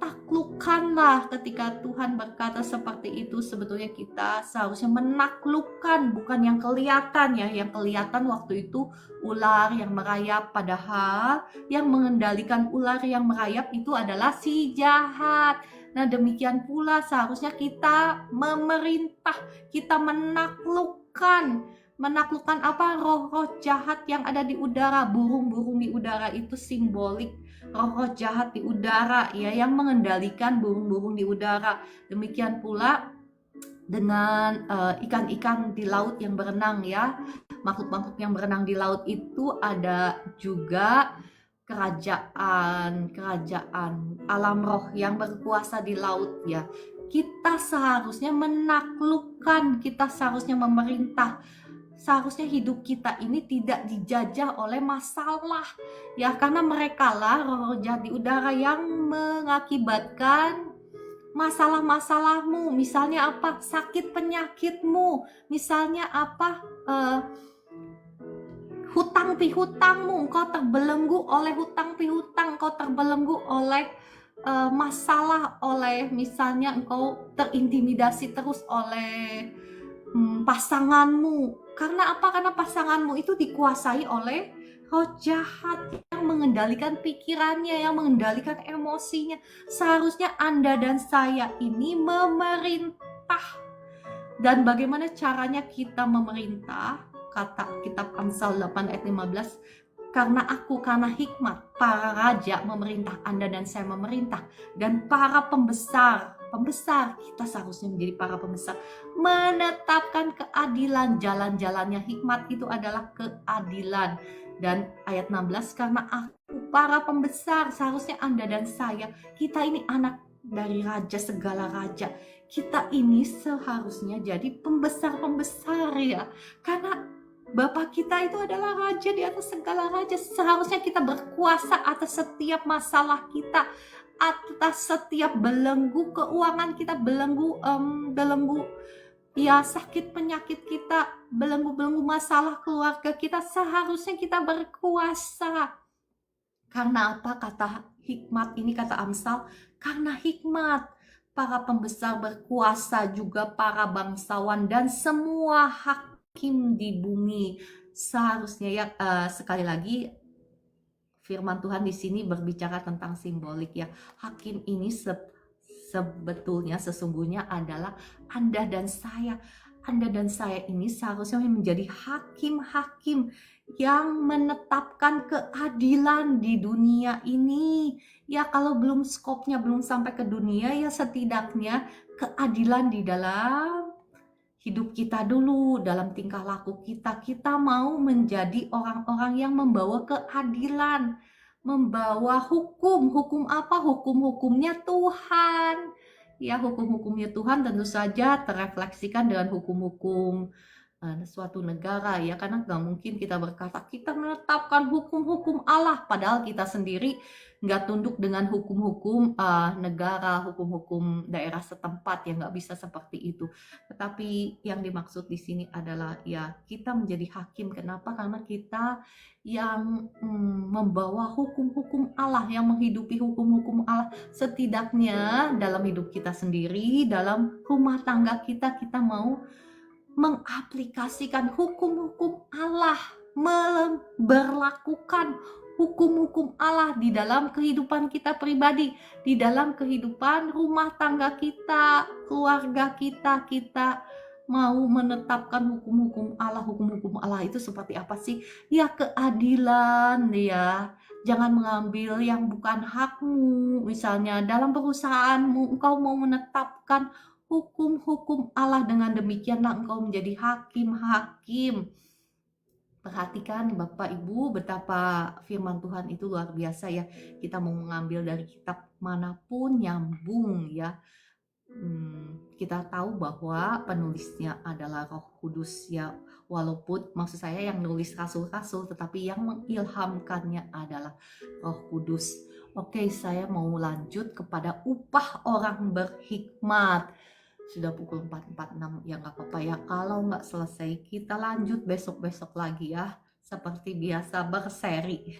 [SPEAKER 1] taklukkanlah. Ketika Tuhan berkata seperti itu, sebetulnya kita seharusnya menaklukkan, bukan yang kelihatan ya. Yang kelihatan waktu itu ular yang merayap, padahal yang mengendalikan ular yang merayap itu adalah si jahat. Nah, demikian pula seharusnya kita memerintah, kita menaklukkan apa? Roh-roh jahat yang ada di udara. Burung-burung di udara itu simbolik roh-roh jahat di udara ya, yang mengendalikan burung-burung di udara. Demikian pula dengan ikan-ikan di laut yang berenang ya. Makhluk-makhluk yang berenang di laut itu ada juga kerajaan alam roh yang berkuasa di laut ya. Kita seharusnya menaklukkan, kita seharusnya memerintah. Seharusnya hidup kita ini tidak dijajah oleh masalah ya, karena mereka lah roh-roh jahat di udara yang mengakibatkan masalah-masalahmu. Misalnya apa? Sakit penyakitmu. Misalnya apa? Hutang pihutangmu. Engkau terbelenggu oleh hutang pihutang. Engkau terbelenggu oleh masalah, oleh misalnya engkau terintimidasi terus oleh pasanganmu. Karena apa? Karena pasanganmu itu dikuasai oleh roh jahat yang mengendalikan pikirannya, yang mengendalikan emosinya. Seharusnya Anda dan saya ini memerintah. Dan bagaimana caranya kita memerintah? Kata kitab Amsal 8 ayat 15, karena hikmat para raja memerintah, Anda dan saya memerintah, dan para pembesar kita seharusnya menjadi para pembesar, menetapkan keadilan. Jalan-jalannya hikmat itu adalah keadilan. Dan ayat 16, karena aku para pembesar, seharusnya Anda dan saya, kita ini anak dari raja, segala raja, kita ini seharusnya jadi pembesar-pembesar ya, karena Bapak kita itu adalah raja di atas segala raja. Seharusnya kita berkuasa atas setiap masalah kita, atas setiap belenggu keuangan kita, belenggu ya sakit penyakit kita, belenggu masalah keluarga kita. Seharusnya kita berkuasa. Karena apa? Kata hikmat ini, kata Amsal, karena hikmat para pembesar berkuasa, juga para bangsawan dan semua hakim di bumi. Seharusnya ya, sekali lagi firman Tuhan di sini berbicara tentang simbolik ya. Hakim ini sebetulnya sesungguhnya adalah Anda dan saya. Anda dan saya ini seharusnya menjadi hakim-hakim yang menetapkan keadilan di dunia ini. Ya, kalau belum skopnya belum sampai ke dunia, ya setidaknya keadilan di dalam hidup kita dulu, dalam tingkah laku kita. Kita mau menjadi orang-orang yang membawa keadilan, membawa hukum. Hukum apa? Hukum-hukumnya Tuhan. Ya, hukum-hukumnya Tuhan tentu saja terrefleksikan dengan hukum-hukum suatu negara ya, karena nggak mungkin kita berkata kita menetapkan hukum-hukum Allah padahal kita sendiri nggak tunduk dengan hukum-hukum negara, hukum-hukum daerah setempat, ya nggak bisa seperti itu. Tetapi yang dimaksud di sini adalah ya kita menjadi hakim. Kenapa? Karena kita yang membawa hukum-hukum Allah, yang menghidupi hukum-hukum Allah. Setidaknya dalam hidup kita sendiri, dalam rumah tangga kita, kita mau mengaplikasikan hukum-hukum Allah, memberlakukan hukum-hukum Allah di dalam kehidupan kita pribadi, di dalam kehidupan rumah tangga kita, keluarga kita. Kita mau menetapkan hukum-hukum Allah. Hukum-hukum Allah itu seperti apa sih? Ya, keadilan ya. Jangan mengambil yang bukan hakmu. Misalnya dalam perusahaanmu, engkau mau menetapkan hukum-hukum Allah, dengan demikianlah engkau menjadi hakim-hakim. Perhatikan Bapak Ibu betapa firman Tuhan itu luar biasa ya. Kita mau mengambil dari kitab manapun nyambung ya. Kita tahu bahwa penulisnya adalah Roh Kudus ya. Walaupun maksud saya yang nulis rasul-rasul, tetapi yang mengilhamkannya adalah Roh Kudus. Oke, saya mau lanjut kepada upah orang berhikmat. Sudah pukul 4.46, ya nggak apa-apa ya. Kalau nggak selesai, kita lanjut besok-besok lagi ya. Seperti biasa berseri.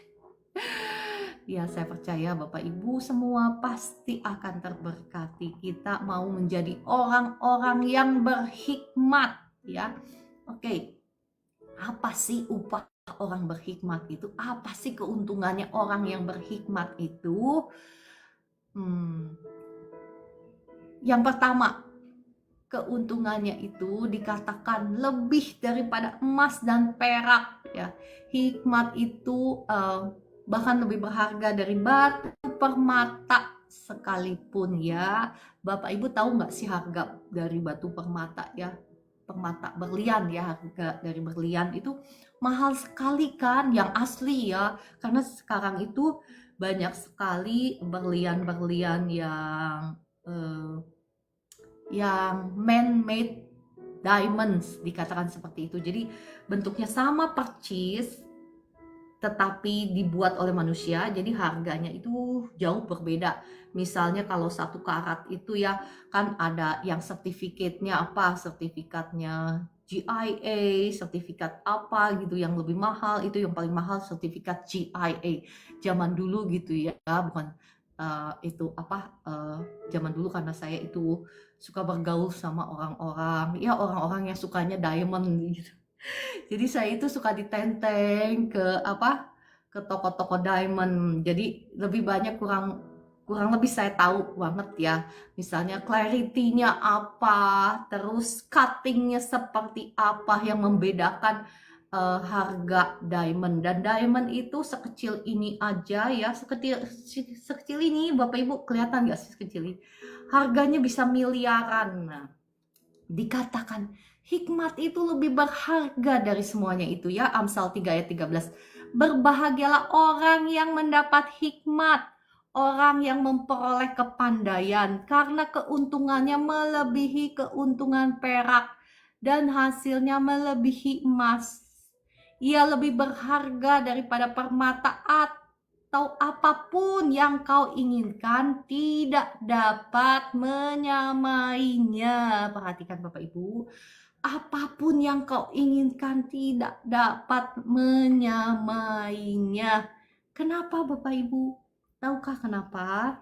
[SPEAKER 1] Ya, saya percaya Bapak Ibu semua pasti akan terberkati. Kita mau menjadi orang-orang yang berhikmat ya. Oke, apa sih upah orang berhikmat itu? Apa sih keuntungannya orang yang berhikmat itu? Yang pertama, keuntungannya itu dikatakan lebih daripada emas dan perak ya. Hikmat itu bahkan lebih berharga dari batu permata sekalipun ya. Bapak Ibu tahu nggak sih harga dari batu permata ya? Permata berlian ya, harga dari berlian itu mahal sekali kan, yang asli ya. Karena sekarang itu banyak sekali berlian-berlian yang man-made diamonds, dikatakan seperti itu. Jadi bentuknya sama percis tetapi dibuat oleh manusia, jadi harganya itu jauh berbeda. Misalnya kalau 1 karat itu ya kan ada yang sertifikatnya apa, sertifikatnya GIA, sertifikat apa gitu yang lebih mahal, itu yang paling mahal sertifikat GIA. Zaman dulu gitu ya, bukan itu apa, zaman dulu karena saya itu suka bergaul sama orang-orang, ya orang-orang yang sukanya diamond gitu. Jadi saya itu suka ditenteng ke toko-toko diamond. Jadi lebih banyak kurang kurang lebih saya tahu banget ya. Misalnya clarity-nya apa, terus cutting-nya seperti apa yang membedakan harga diamond. Dan diamond itu sekecil ini aja ya, sekecil ini Bapak Ibu kelihatan nggak sih sekecil ini? Harganya bisa miliaran. Nah, dikatakan hikmat itu lebih berharga dari semuanya itu ya. Amsal 3 ayat 13. Berbahagialah orang yang mendapat hikmat, orang yang memperoleh kepandaian, karena keuntungannya melebihi keuntungan perak dan hasilnya melebihi emas. Ia lebih berharga daripada permata atau apapun yang kau inginkan tidak dapat menyamainya. Perhatikan Bapak Ibu, apapun yang kau inginkan tidak dapat menyamainya. Kenapa Bapak Ibu? Tahukah kenapa?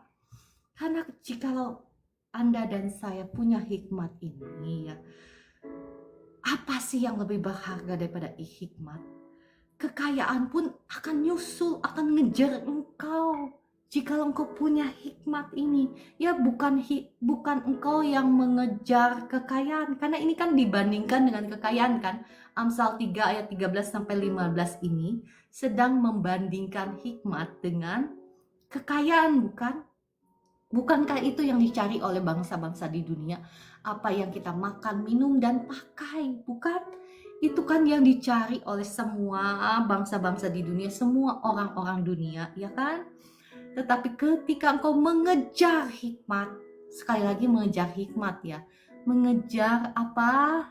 [SPEAKER 1] Karena jikalau Anda dan saya punya hikmat ini ya, apa sih yang lebih berharga daripada hikmat? Kekayaan pun akan nyusul, akan ngejar engkau. Jika engkau punya hikmat ini, ya bukan engkau yang mengejar kekayaan, karena ini kan dibandingkan dengan kekayaan kan. Amsal 3 ayat 13 sampai 15 ini sedang membandingkan hikmat dengan kekayaan, bukan? Bukankah itu yang dicari oleh bangsa-bangsa di dunia? Apa yang kita makan, minum, dan pakai, bukan? Itu kan yang dicari oleh semua bangsa-bangsa di dunia, semua orang-orang dunia, ya kan? Tetapi ketika engkau mengejar hikmat, sekali lagi mengejar hikmat ya, mengejar apa?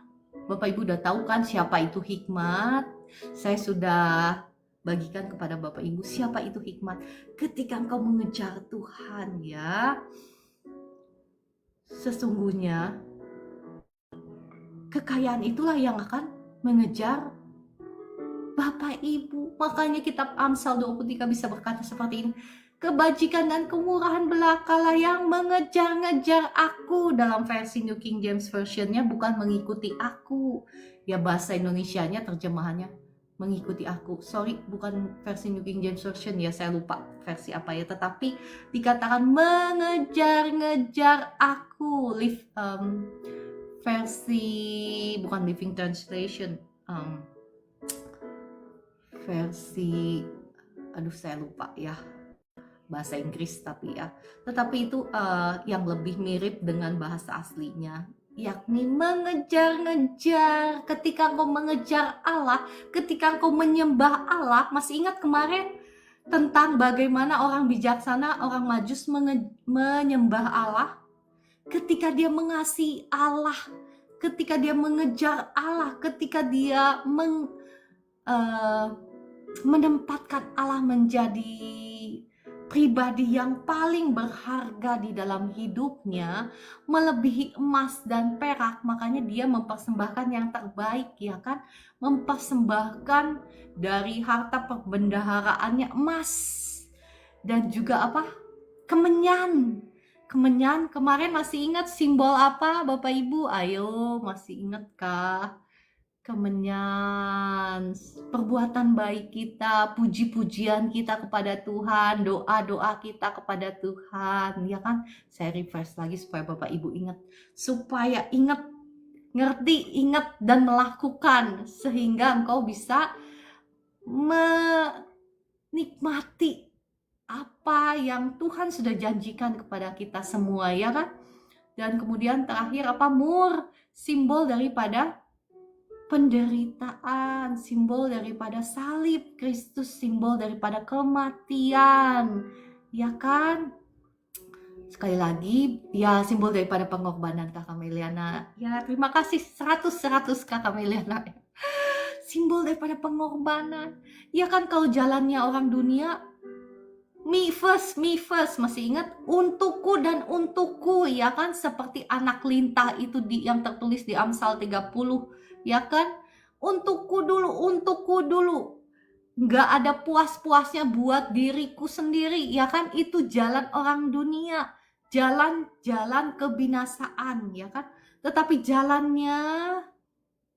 [SPEAKER 1] Bapak Ibu udah tahu kan siapa itu hikmat? Saya sudah bagikan kepada Bapak Ibu siapa itu hikmat. Ketika engkau mengejar Tuhan ya, sesungguhnya kekayaan itulah yang akan mengejar Bapak Ibu. Makanya kitab Amsal 23 bisa berkata seperti ini. Kebajikan dan kemurahan belakalah yang mengejar-ngejar aku. Dalam versi New King James Version-nya bukan mengikuti aku. Ya bahasa Indonesianya terjemahannya mengikuti aku. Sorry, bukan versi New King James Version ya, saya lupa versi apa ya. Tetapi dikatakan mengejar-ngejar aku. Versi bukan Living Translation. Versi saya lupa ya bahasa Inggris tetapi itu yang lebih mirip dengan bahasa aslinya, yakni mengejar-ngejar. Ketika engkau mengejar Allah, ketika engkau menyembah Allah, masih ingat kemarin tentang bagaimana orang bijaksana, orang Majus menyembah Allah? Ketika dia mengasihi Allah, ketika dia mengejar Allah, ketika dia menempatkan Allah menjadi pribadi yang paling berharga di dalam hidupnya, melebihi emas dan perak, makanya dia mempersembahkan yang terbaik ya kan, mempersembahkan dari harta perbendaharaannya emas dan juga kemenyan. Kemarin masih ingat simbol apa Bapak Ibu? Ayo, masih ingat kah? kemenyan, perbuatan baik kita, puji-pujian kita kepada Tuhan, doa-doa kita kepada Tuhan, ya kan? Saya refresh lagi supaya Bapak Ibu ingat, supaya ingat, ngerti, ingat, dan melakukan, sehingga engkau bisa menikmati apa yang Tuhan sudah janjikan kepada kita semua, ya kan? Dan kemudian terakhir apa? Mur, simbol daripada penderitaan, simbol daripada salib Kristus, simbol daripada kematian, ya kan? Sekali lagi, ya simbol daripada pengorbanan Kakak Meliana. Ya, terima kasih 100 Kakak Meliana. Simbol daripada pengorbanan. Ya kan, kalau jalannya orang dunia, me first, masih ingat? Untukku dan untukku, ya kan? Seperti anak lintah itu yang tertulis di Amsal 30, ya kan? Untukku dulu. Nggak ada puas-puasnya buat diriku sendiri, ya kan? Itu jalan orang dunia, jalan kebinasaan, ya kan? Tetapi jalannya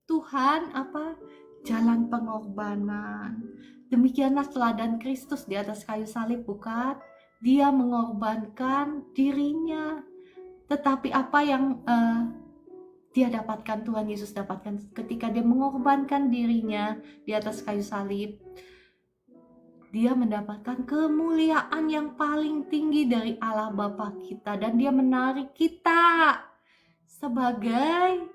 [SPEAKER 1] Tuhan apa? Jalan pengorbanan. Demikianlah teladan Kristus di atas kayu salib, bukan? Dia mengorbankan dirinya. Tetapi apa yang dia dapatkan, Tuhan Yesus dapatkan ketika dia mengorbankan dirinya di atas kayu salib, dia mendapatkan kemuliaan yang paling tinggi dari Allah Bapa kita, dan dia menarik kita sebagai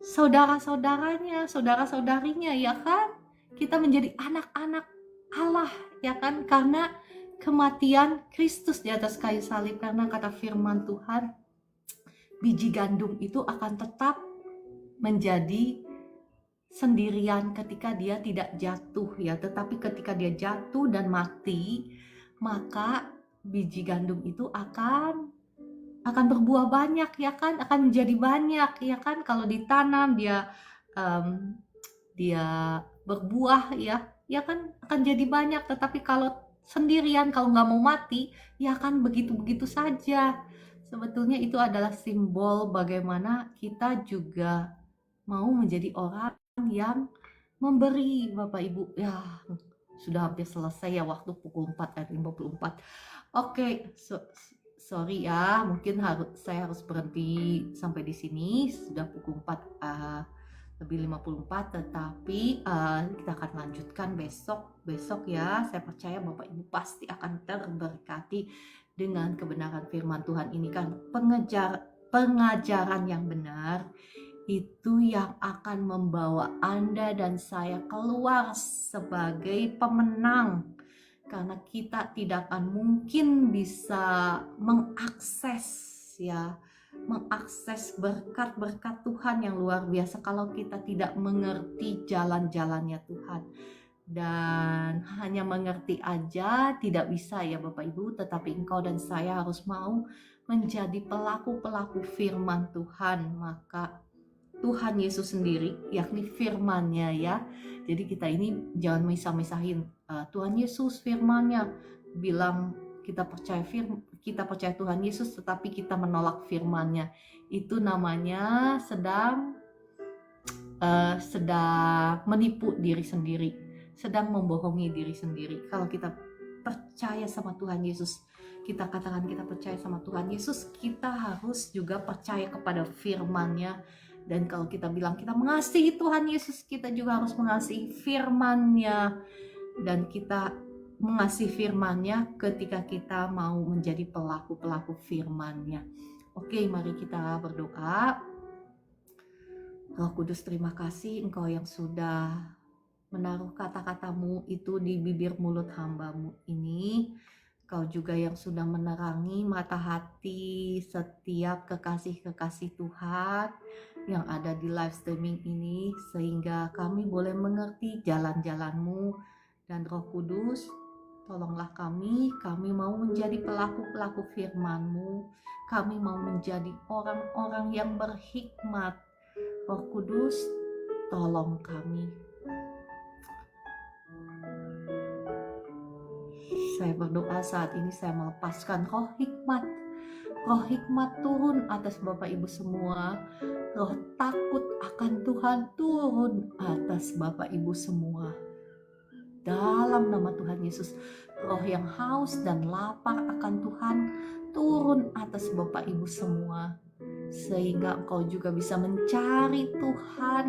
[SPEAKER 1] saudara-saudaranya, saudara-saudarinya, ya kan? Kita menjadi anak-anak Allah, ya kan? Karena kematian Kristus di atas kayu salib. Karena kata firman Tuhan, biji gandum itu akan tetap menjadi sendirian ketika dia tidak jatuh, ya. Tetapi ketika dia jatuh dan mati, maka biji gandum itu akan berbuah banyak, ya kan? Akan menjadi banyak, ya kan? Kalau ditanam dia berbuah, ya kan? Akan jadi banyak. Tetapi kalau sendirian, kalau nggak mau mati, ya kan begitu-begitu saja. Sebetulnya itu adalah simbol bagaimana kita juga mau menjadi orang yang memberi, Bapak Ibu. Ya, sudah hampir selesai ya, waktu pukul 4:54. Oke, sorry ya, mungkin saya harus berhenti sampai di sini. Sudah pukul 4:54, tetapi kita akan lanjutkan besok ya. Saya percaya Bapak Ibu pasti akan terberkati dengan kebenaran firman Tuhan ini, kan pengajaran yang benar itu yang akan membawa Anda dan saya keluar sebagai pemenang, karena kita tidak akan mungkin bisa mengakses berkat-berkat Tuhan yang luar biasa kalau kita tidak mengerti jalan-jalannya Tuhan. Dan hanya mengerti aja tidak bisa ya Bapak Ibu, tetapi engkau dan saya harus mau menjadi pelaku-pelaku firman Tuhan. Maka Tuhan Yesus sendiri, yakni firman-Nya, ya. Jadi kita ini jangan misah-misahin. Tuhan Yesus firman-Nya bilang kita percaya Tuhan Yesus, tetapi kita menolak firman-Nya. Itu namanya sedang menipu diri sendiri, sedang membohongi diri sendiri. Kalau kita percaya sama Tuhan Yesus, kita katakan kita percaya sama Tuhan Yesus, kita harus juga percaya kepada firman-Nya. Dan kalau kita bilang kita mengasihi Tuhan Yesus, kita juga harus mengasihi firman-Nya. Dan kita mengasihi firman-Nya ketika kita mau menjadi pelaku-pelaku firman-Nya. Oke, mari kita berdoa. Roh Kudus, terima kasih Engkau yang sudah menaruh kata-katamu itu di bibir mulut hamba-Mu ini. Engkau juga yang sudah menerangi mata hati setiap kekasih-kekasih Tuhan yang ada di live streaming ini, sehingga kami boleh mengerti jalan-jalan-Mu. Dan Roh Kudus, tolonglah kami mau menjadi pelaku-pelaku firman-Mu. Kami mau menjadi orang-orang yang berhikmat. Roh Kudus, tolong kami. Saya berdoa saat ini, saya melepaskan roh hikmat, roh hikmat turun atas Bapak Ibu semua, roh takut akan Tuhan turun atas Bapak Ibu semua. Dalam nama Tuhan Yesus, roh yang haus dan lapar akan Tuhan turun atas Bapak Ibu semua, sehingga engkau juga bisa mencari Tuhan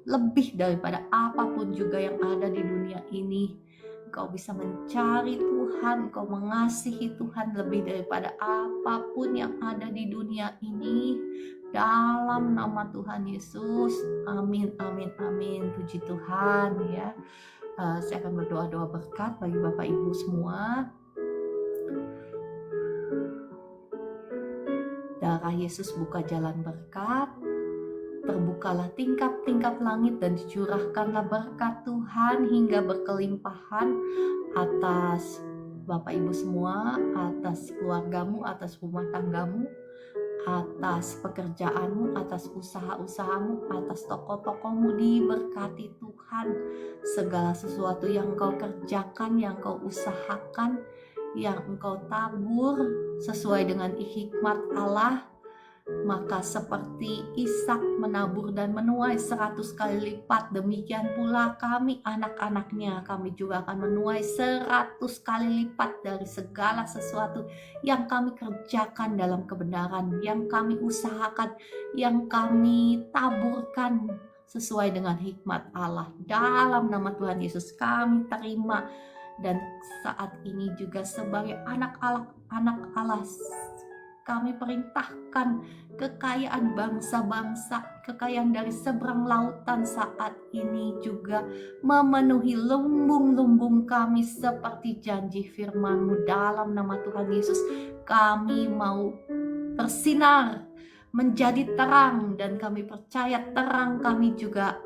[SPEAKER 1] lebih daripada apapun juga yang ada di dunia ini. Engkau bisa mencari Tuhan, engkau mengasihi Tuhan lebih daripada apapun yang ada di dunia ini. Dalam nama Tuhan Yesus, amin, amin, amin. Puji Tuhan ya. Saya akan berdoa-doa berkat bagi Bapak Ibu semua. Darah Yesus buka jalan berkat. Terbukalah tingkap-tingkap langit dan dicurahkanlah berkat Tuhan hingga berkelimpahan atas Bapak Ibu semua, atas keluargamu, atas rumah tanggamu, atas pekerjaanmu, atas usaha-usahamu, atas toko-tokomu. Diberkati Tuhan. Segala sesuatu yang engkau kerjakan, yang engkau usahakan, yang engkau tabur sesuai dengan hikmat Allah, maka seperti Ishak menabur dan menuai 100 kali lipat, demikian pula kami anak-anaknya, kami juga akan menuai 100 kali lipat dari segala sesuatu yang kami kerjakan dalam kebenaran, yang kami usahakan, yang kami taburkan sesuai dengan hikmat Allah. Dalam nama Tuhan Yesus kami terima, dan saat ini juga sebagai anak Allah kami perintahkan kekayaan bangsa-bangsa, kekayaan dari seberang lautan saat ini juga memenuhi lumbung-lumbung kami seperti janji firman-Mu. Dalam nama Tuhan Yesus kami mau bersinar menjadi terang, dan kami percaya terang kami juga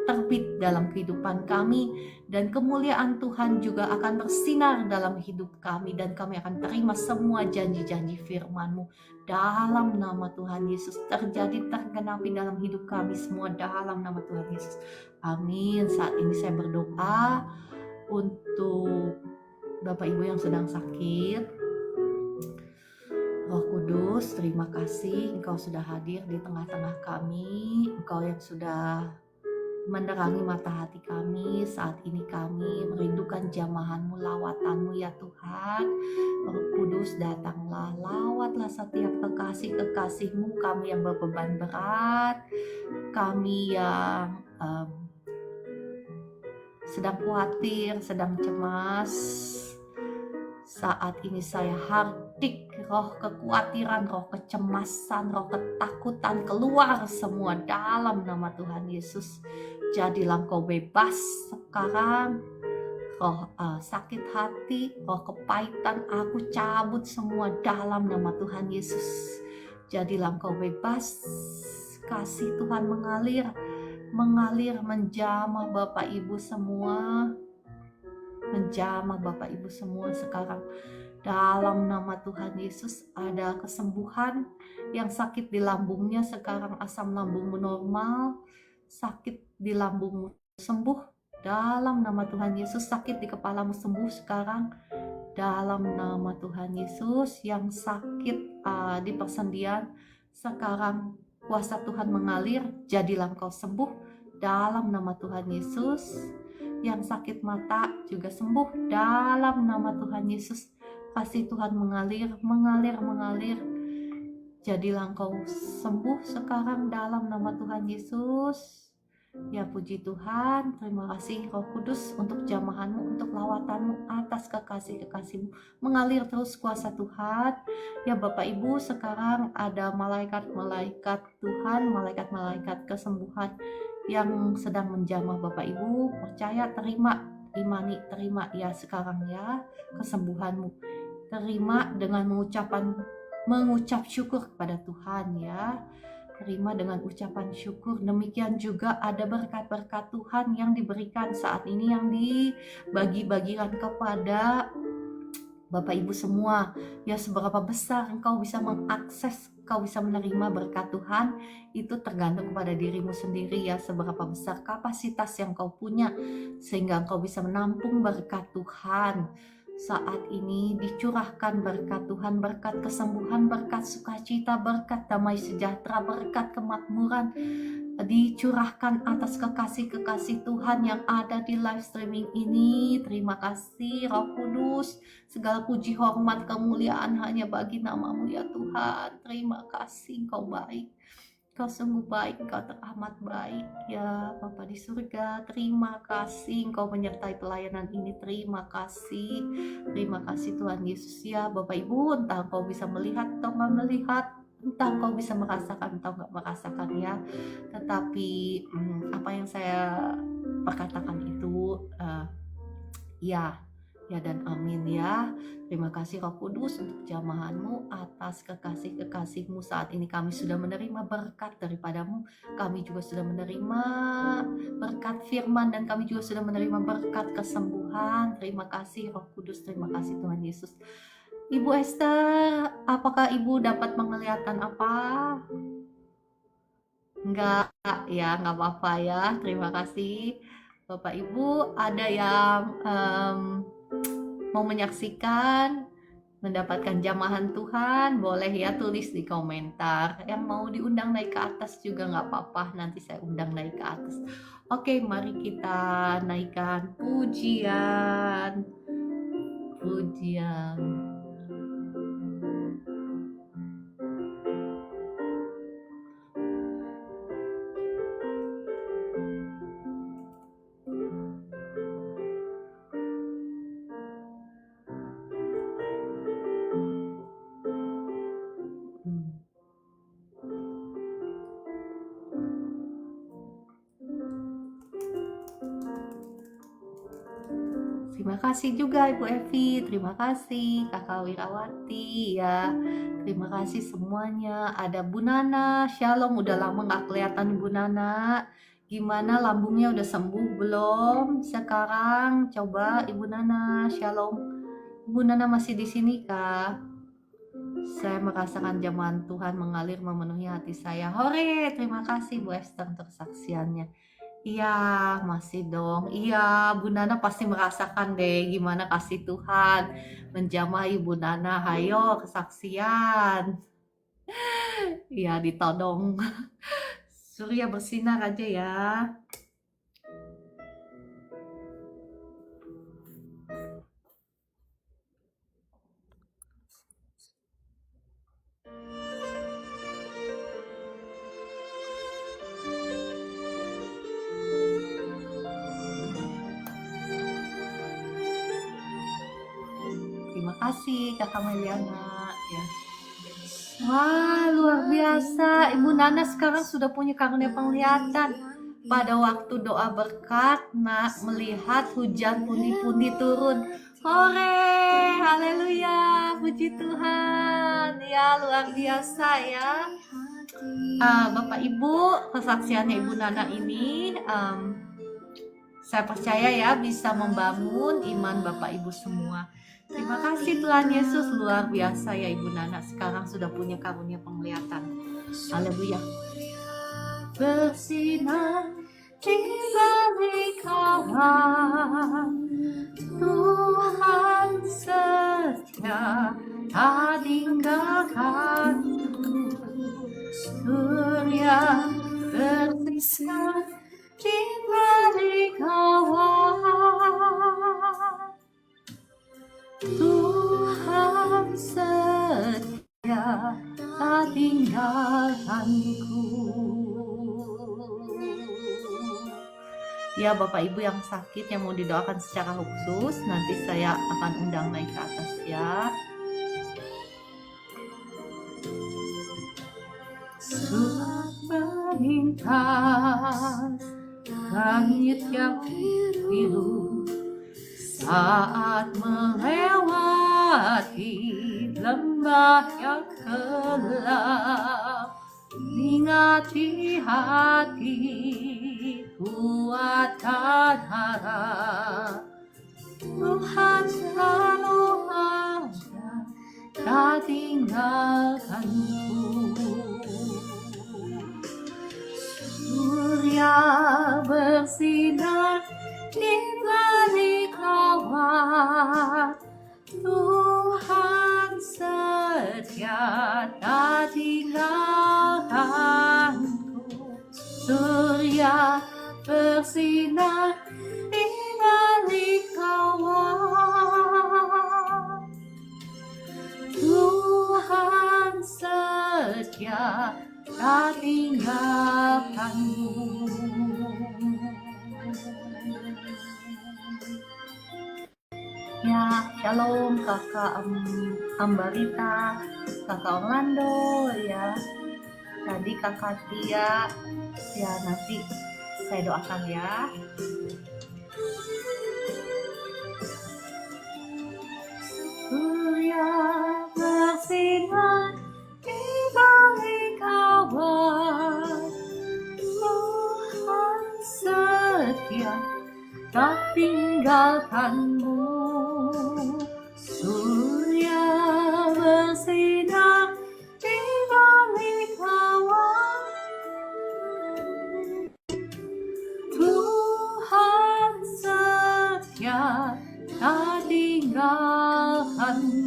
[SPEAKER 1] terbit dalam kehidupan kami, dan kemuliaan Tuhan juga akan bersinar dalam hidup kami, dan kami akan terima semua janji-janji firman-Mu. Dalam nama Tuhan Yesus terjadi, tergenapi dalam hidup kami semua, dalam nama Tuhan Yesus. Amin. Saat ini saya berdoa untuk Bapak Ibu yang sedang sakit. Roh Kudus, terima kasih Engkau sudah hadir di tengah-tengah kami. Engkau yang sudah menerangi mata hati kami. Saat ini kami merindukan jamahan-Mu, lawatan-Mu ya Tuhan. Roh Kudus, datanglah, lawatlah setiap kekasih-kekasih-Mu, kami yang berbeban berat, kami yang sedang khawatir, sedang cemas. Saat ini saya hardik roh kekhawatiran, roh kecemasan, roh ketakutan keluar semua dalam nama Tuhan Yesus. Jadilah Engkau bebas sekarang. Roh sakit hati, roh kepahitan, aku cabut semua dalam nama Tuhan Yesus. Jadilah Engkau bebas. Kasih Tuhan mengalir menjamah Bapak Ibu semua. Menjamah Bapak Ibu semua sekarang. Dalam nama Tuhan Yesus ada kesembuhan. Yang sakit di lambungnya sekarang asam lambungmu normal. Sakit di lambungmu sembuh. Dalam nama Tuhan Yesus. Sakit di kepalamu sembuh sekarang. Dalam nama Tuhan Yesus. Yang sakit di persendian sekarang kuasa Tuhan mengalir. Jadilah engkau sembuh. Dalam nama Tuhan Yesus. Yang sakit mata juga sembuh dalam nama Tuhan Yesus. Kasih Tuhan mengalir. Jadilah engkau sembuh sekarang dalam nama Tuhan Yesus. Ya puji Tuhan, terima kasih Roh Kudus untuk jamahan-Mu, untuk lawatan-Mu atas kekasih-kekasih-Mu. Mengalir terus kuasa Tuhan. Ya Bapak Ibu, sekarang ada malaikat-malaikat Tuhan, malaikat-malaikat kesembuhan yang sedang menjamah Bapak Ibu. Percaya, terima, imani, terima ya sekarang ya kesembuhanmu. Terima dengan mengucap syukur kepada Tuhan ya. Terima dengan ucapan syukur. Demikian juga ada berkat-berkat Tuhan yang diberikan saat ini, yang dibagi-bagikan kepada Bapak Ibu semua. Ya, seberapa besar engkau bisa mengakses, engkau bisa menerima berkat Tuhan, itu tergantung kepada dirimu sendiri ya. Seberapa besar kapasitas yang kau punya sehingga engkau bisa menampung berkat Tuhan. saat ini dicurahkan berkat Tuhan, berkat kesembuhan, berkat sukacita, berkat damai sejahtera, berkat kemakmuran dicurahkan atas kekasih-kekasih Tuhan yang ada di live streaming ini. Terima kasih Roh Kudus, segala puji, hormat, kemuliaan hanya bagi namamu ya Tuhan. Terima kasih, Engkau baik. Kau sungguh baik, Kau teramat baik ya Bapa di surga. Terima kasih Engkau menyertai pelayanan ini. Terima kasih Tuhan Yesus ya Bapak Ibu. Entah Engkau bisa melihat atau nggak melihat, entah Engkau bisa merasakan atau nggak merasakan ya. Tetapi apa yang saya perkatakan itu ya dan amin ya. Terima kasih Roh Kudus untuk jamahanmu atas kekasih-kekasihmu. Saat ini kami sudah menerima berkat daripadamu. Kami juga sudah menerima berkat firman dan kami juga sudah menerima berkat kesembuhan. Terima kasih Roh Kudus, terima kasih Tuhan Yesus. Ibu Esther, apakah Ibu dapat penglihatan apa? Enggak ya, enggak apa-apa ya. Terima kasih Bapak Ibu. Ada yang mau menyaksikan, mendapatkan jamahan Tuhan, boleh ya tulis di komentar. Yang mau diundang naik ke atas juga nggak apa-apa, nanti saya undang naik ke atas. Oke, mari kita naikkan pujian. Terima kasih juga Ibu Evi, terima kasih Kakak Wirawati ya, terima kasih semuanya. Ada Bu Nana, Shalom, udah lama gak kelihatan Bu Nana. Gimana, lambungnya udah sembuh belum? Sekarang coba Ibu Nana, Shalom. Ibu Nana masih di sini kah? Saya merasakan jamahan Tuhan mengalir memenuhi hati saya. Hore, terima kasih Bu Esther untuk kesaksiannya. Iya, masih dong. Iya, Bu Nana pasti merasakan deh gimana kasih Tuhan menjamah Bu Nana. Hayo, kesaksian. Iya, ditodong. Surya bersinar aja ya. Terima kasih Kakak Meliana ya. Wah, luar biasa. Ibu Nana sekarang sudah punya karunia penglihatan. Pada waktu doa berkat, nak melihat hujan pundi-pundi turun. Hore, haleluya, puji Tuhan. Ya, luar biasa ya. Bapak Ibu, kesaksiannya Ibu Nana ini saya percaya ya bisa membangun iman Bapak Ibu semua. Terima kasih Tuhan Yesus, luar biasa ya Ibu Nana, sekarang sudah punya karunia penglihatan. Haleluya. Bersinar di balik awan, Tuhan setia tak tinggalkanku. Surya bersinar di balik awan, Tuhan setia tak tinggalkanku. Ya Bapak Ibu yang sakit yang mau didoakan secara khusus, nanti saya akan undang naik ke atas ya. Surat melintas langit yang biru saat melewati lembah yang gelap, ingati hati, kuatkan harap, Tuhan selalu ada, tak tinggalkanku. Surya bersinar di balik awan, Surya bersinar di balik kawah. Tuhan setia tak tinggalkanmu. Ya, shalom kakak Ambarita, kakak Orlando ya. Tadi kakak Tia, ya nanti saya doakan ya. Surya bersinar di balik kawah, Tuhan setia tak tinggalkanmu. Surya bersinar di balik kawah, Tuhan setia tak tinggalkanmu.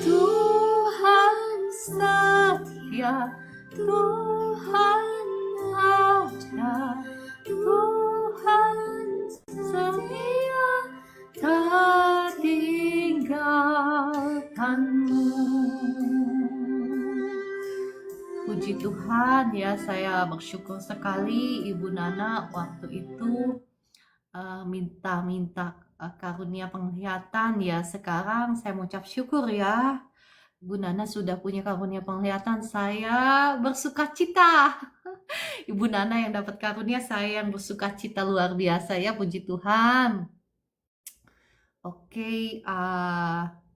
[SPEAKER 1] Tuhan setia, Tuhan ada, Tuhan setia tak tinggalkanmu. Puji Tuhan ya, saya bersyukur sekali Ibu Nana waktu itu minta karunia penglihatan ya. Sekarang saya mengucap syukur ya, Ibu Nana sudah punya karunia penglihatan. Saya bersukacita. Ibu Nana yang dapat karunia, saya yang bersukacita luar biasa ya, puji Tuhan. Oke,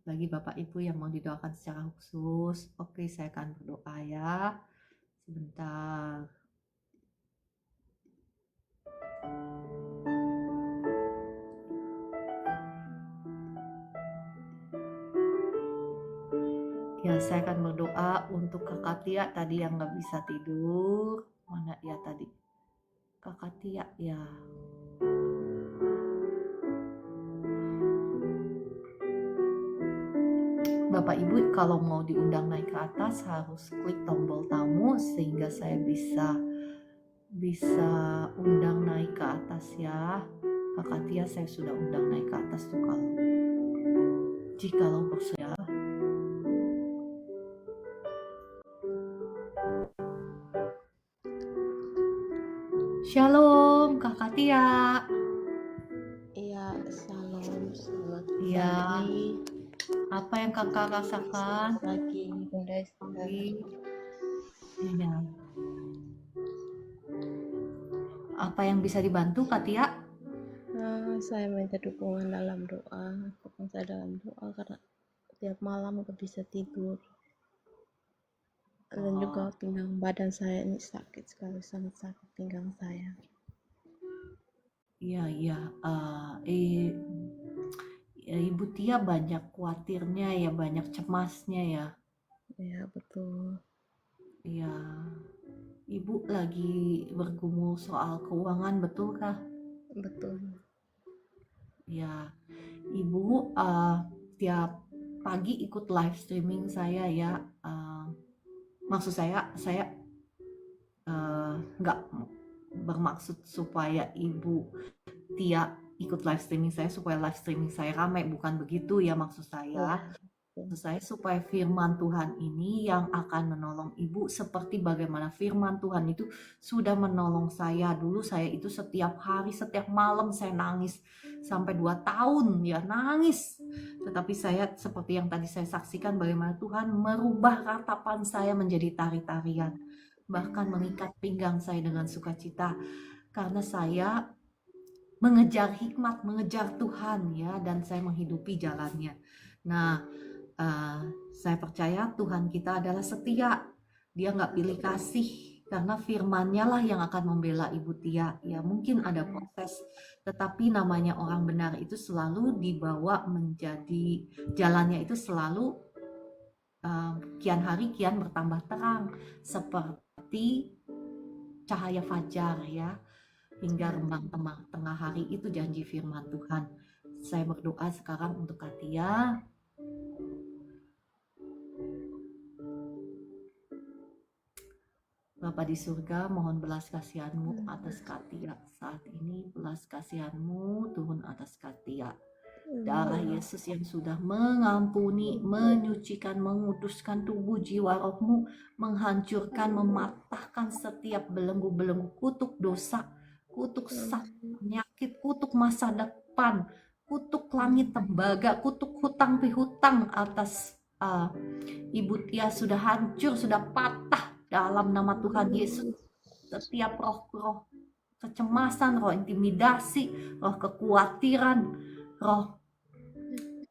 [SPEAKER 1] bagi Bapak Ibu yang mau didoakan secara khusus, oke, saya akan berdoa ya. Sebentar. Ya, saya akan berdoa untuk kakak Tia tadi yang nggak bisa tidur. Mana ya tadi? Kakak Tia ya. Bapak Ibu kalau mau diundang naik ke atas harus klik tombol tamu sehingga saya bisa undang naik ke atas ya. Kakak Tia saya sudah undang naik ke atas tuh jikalau bersedia. Shalom Kakak Tia.
[SPEAKER 2] Iya, shalom, selamat
[SPEAKER 1] Iya.
[SPEAKER 2] pagi.
[SPEAKER 1] Apa yang kakak rasakan?
[SPEAKER 2] Pagi, Bunda Esther.
[SPEAKER 1] Iya. Apa yang bisa dibantu Kak Tia?
[SPEAKER 2] Saya minta dukungan dalam doa, dukung saya dalam doa karena tiap malam nggak bisa tidur. Dan juga pinggang badan saya ini sakit sekali, sangat sakit pinggang saya.
[SPEAKER 1] Iya. Ibu Tia banyak khawatirnya ya, banyak cemasnya ya.
[SPEAKER 2] Iya, betul.
[SPEAKER 1] Iya. Ibu lagi bergumul soal keuangan, betul kah?
[SPEAKER 2] Betul.
[SPEAKER 1] Ya. Ibu tiap pagi ikut live streaming saya ya. Maksud saya nggak bermaksud supaya Ibu Tia ikut live streaming saya supaya live streaming saya ramai, bukan begitu ya maksud saya. Maksud saya supaya firman Tuhan ini yang akan menolong Ibu seperti bagaimana firman Tuhan itu sudah menolong saya. Dulu saya itu setiap hari, setiap malam saya nangis sampai 2 tahun ya, nangis. Tetapi saya seperti yang tadi saya saksikan bagaimana Tuhan merubah ratapan saya menjadi tari-tarian. Bahkan mengikat pinggang saya dengan sukacita karena saya mengejar hikmat, mengejar Tuhan ya, dan saya menghidupi jalannya. Nah, saya percaya Tuhan kita adalah setia. Dia nggak pilih kasih karena firman-Nya lah yang akan membela Ibu Tia. Ya mungkin ada proses, tetapi namanya orang benar itu selalu dibawa menjadi jalannya itu selalu kian hari kian bertambah terang seperti cahaya fajar ya, hingga rembang tengah hari. Itu janji firman Tuhan. Saya berdoa sekarang untuk Katia. Bapa di surga, mohon belas kasihan-Mu atas Katia saat ini. Belas kasihan-Mu turun atas Katia. Darah Yesus yang sudah mengampuni, menyucikan, menguduskan tubuh, jiwa, rohmu, menghancurkan, mematahkan setiap belenggu-belenggu kutuk dosa, kutuk sakit, penyakit, kutuk masa depan, kutuk langit tembaga, kutuk hutang pihutang atas Ibu Tia sudah hancur, sudah patah dalam nama Tuhan Yesus. Setiap roh-roh kecemasan, roh intimidasi, roh kekhawatiran, roh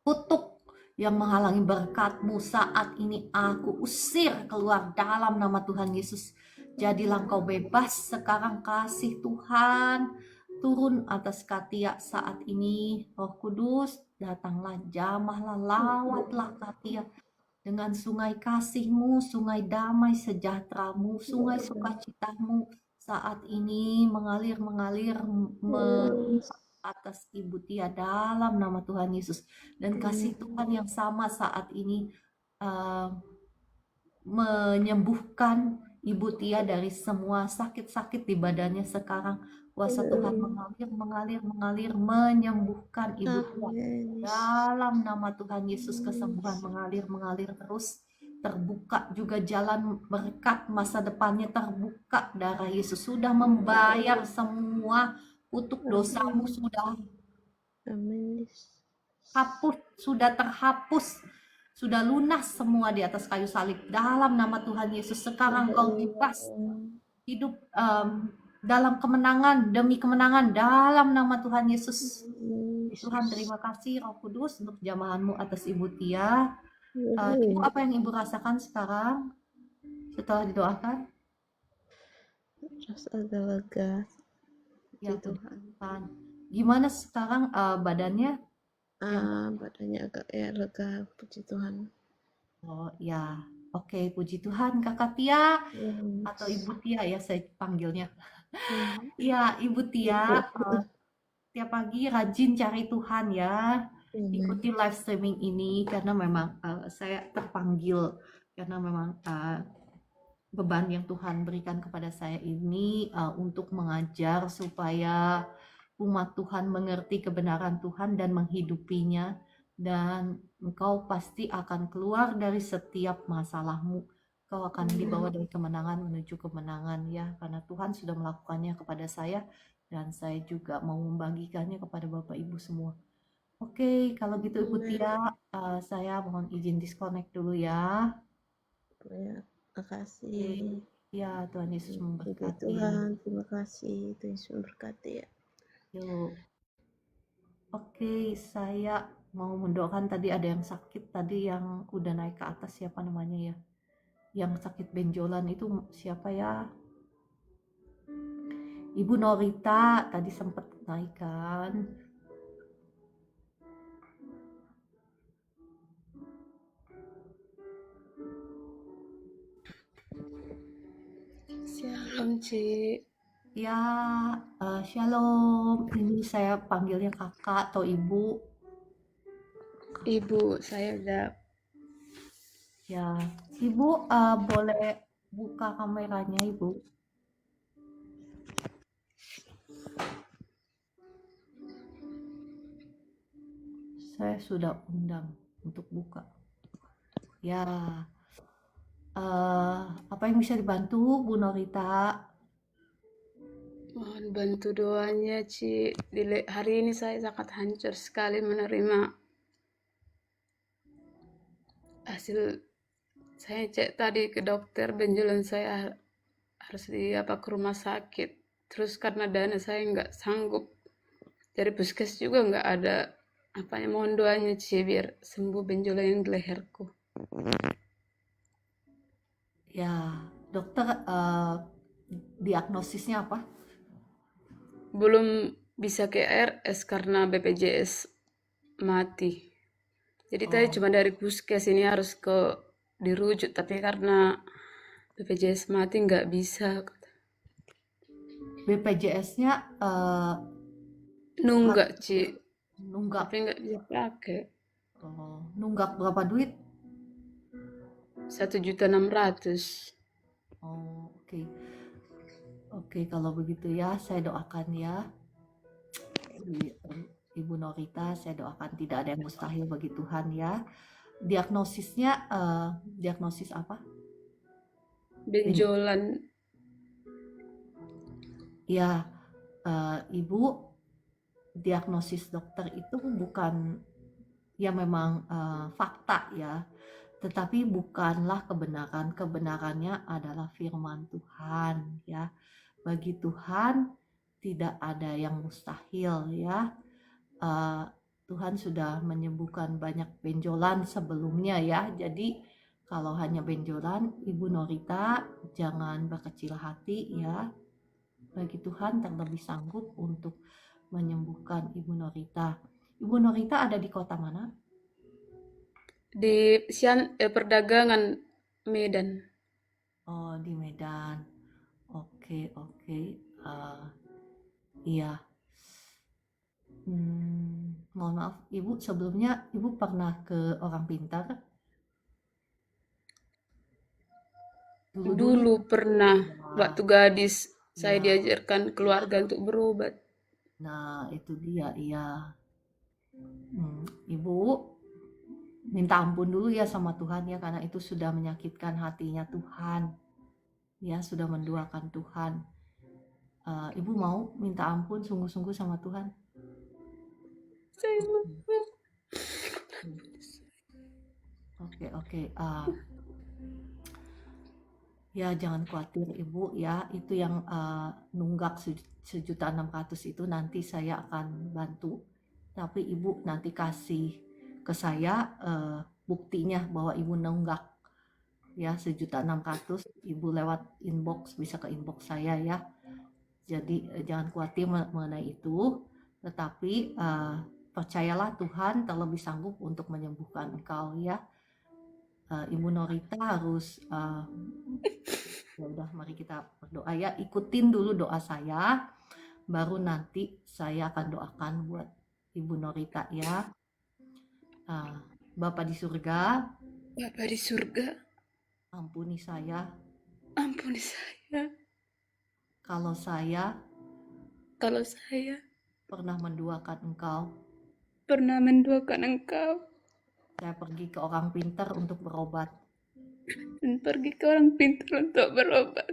[SPEAKER 1] kutuk yang menghalangi berkat-Mu saat ini aku usir keluar dalam nama Tuhan Yesus. Jadilah engkau bebas sekarang, kasih Tuhan turun atas Katia saat ini. Roh Kudus datanglah, jamahlah, lawatlah Katia dengan sungai kasih-Mu, sungai damai sejahtera-Mu, sungai sukacita-Mu saat ini mengalir atas Ibu Tia dalam nama Tuhan Yesus. Dan kasih Tuhan yang sama saat ini menyembuhkan Ibu Tia dari semua sakit-sakit di badannya sekarang. Kuasa Tuhan mengalir, menyembuhkan Ibu Tia. Dalam nama Tuhan Yesus, kesembuhan mengalir terus. Terbuka juga jalan berkat masa depannya, terbuka. Darah Yesus sudah membayar semua kutuk dosamu, sudah hapus, sudah terhapus, sudah lunas semua di atas kayu salib. Dalam nama Tuhan Yesus, sekarang kau bebas hidup dalam kemenangan, demi kemenangan, dalam nama Tuhan Yesus. Tuhan, terima kasih Roh Kudus untuk jamahan-Mu atas Ibu Tia. Ibu, apa yang Ibu rasakan sekarang setelah didoakan?
[SPEAKER 2] Rasa agak lega.
[SPEAKER 1] Ya
[SPEAKER 2] Tuhan.
[SPEAKER 1] Gimana sekarang badannya?
[SPEAKER 2] Badannya agak lega, puji Tuhan.
[SPEAKER 1] Oh ya, oke, puji Tuhan Kakak Tia atau Ibu Tia ya saya panggilnya. Ya, Ibu Tia, tiap pagi rajin cari Tuhan ya. Ikuti live streaming ini karena memang saya terpanggil, karena memang beban yang Tuhan berikan kepada saya ini untuk mengajar supaya umat Tuhan mengerti kebenaran Tuhan dan menghidupinya, dan engkau pasti akan keluar dari setiap masalahmu. Kau akan dibawa dari kemenangan menuju kemenangan ya, karena Tuhan sudah melakukannya kepada saya dan saya juga mau membagikannya kepada Bapak Ibu semua. Oke, kalau gitu Ibu Tia, saya mohon izin disconnect dulu ya.
[SPEAKER 2] Ya, makasih.
[SPEAKER 1] Ya, Tuhan Yesus memberkati.
[SPEAKER 2] Tuhan, terima kasih. Tuhan Yesus memberkati ya.
[SPEAKER 1] Yuk. Oke, saya mau mendoakan, tadi ada yang sakit tadi yang udah naik ke atas, siapa namanya ya? Yang sakit benjolan itu siapa ya? Ibu Norita tadi sempat naik kan?
[SPEAKER 3] Shalom, Ci.
[SPEAKER 1] Ya, shalom. Ini saya panggilnya kakak atau ibu.
[SPEAKER 3] Ibu, saya udah.
[SPEAKER 1] Ya, Ibu boleh buka kameranya, Ibu. Saya sudah undang untuk buka. Ya, apa yang bisa dibantu, Bu Norita?
[SPEAKER 3] Mohon bantu doanya, Ci. Hari ini saya sangat hancur sekali menerima hasil. Saya cek tadi ke dokter, benjolan saya harus ke rumah sakit. Terus karena dana saya nggak sanggup, dari puskes juga nggak ada mohon doanya, Ci, biar sembuh benjolan yang di leherku.
[SPEAKER 1] Ya, dokter diagnosisnya apa?
[SPEAKER 3] Belum bisa ke RS karena BPJS mati. Jadi tadi cuma dari puskes ini harus dirujuk, tapi karena BPJS mati nggak bisa.
[SPEAKER 1] BPJS-nya
[SPEAKER 3] Nunggak, Ci.
[SPEAKER 1] nunggak.
[SPEAKER 3] Tapi nggak bisa pakai.
[SPEAKER 1] Nunggak berapa duit?
[SPEAKER 3] 1.600.000.
[SPEAKER 1] Oh, Oke, oke, kalau begitu ya, saya doakan ya, Ibu Norita, saya doakan tidak ada yang mustahil bagi Tuhan ya. Diagnosisnya, diagnosis apa?
[SPEAKER 3] Benjolan.
[SPEAKER 1] Ya, Ibu, diagnosis dokter itu bukan, ya memang fakta ya, tetapi bukanlah kebenaran. Kebenarannya adalah firman Tuhan ya. Bagi Tuhan tidak ada yang mustahil ya. Tuhan sudah menyembuhkan banyak benjolan sebelumnya ya. Jadi kalau hanya benjolan, Ibu Norita jangan berkecil hati ya. Bagi Tuhan terlebih sanggup untuk menyembuhkan Ibu Norita. Ibu Norita ada di kota mana?
[SPEAKER 3] Di perdagangan Medan.
[SPEAKER 1] Oh, di Medan. Oke, oke. Iya. Mohon maaf, Ibu, sebelumnya Ibu pernah ke Orang Pintar? Dulu-dulu?
[SPEAKER 3] Dulu pernah
[SPEAKER 1] Ya,
[SPEAKER 3] waktu gadis saya
[SPEAKER 1] ya.
[SPEAKER 3] diajarkan keluarga untuk berobat.
[SPEAKER 1] Nah, itu dia, iya. Ibu minta ampun dulu ya sama Tuhan ya, karena itu sudah menyakitkan hatinya Tuhan. Ya, sudah menduakan Tuhan. Ibu mau minta ampun sungguh-sungguh sama Tuhan?
[SPEAKER 3] Saya
[SPEAKER 1] Oke, oke. Ya, jangan khawatir Ibu ya. Itu yang nunggak 1.600.000 itu nanti saya akan bantu. Tapi Ibu nanti kasih ke saya buktinya bahwa Ibu nunggak ya 1.600.000. Ibu lewat inbox, bisa ke inbox saya ya. Jadi jangan khawatir mengenai itu. Tetapi percayalah Tuhan terlebih sanggup untuk menyembuhkan engkau ya. Ibu Norita harus ya udah, mari kita berdoa ya. Ikutin dulu doa saya, baru nanti saya akan doakan buat Ibu Norita ya. Bapa di surga,
[SPEAKER 3] Bapa di surga,
[SPEAKER 1] ampuni saya
[SPEAKER 3] ampuni saya
[SPEAKER 1] kalau saya
[SPEAKER 3] kalau saya
[SPEAKER 1] pernah menduakan Engkau.
[SPEAKER 3] pernah menduakan Engkau
[SPEAKER 1] Saya pergi ke orang pintar untuk berobat,
[SPEAKER 3] dan pergi ke orang pintar untuk berobat.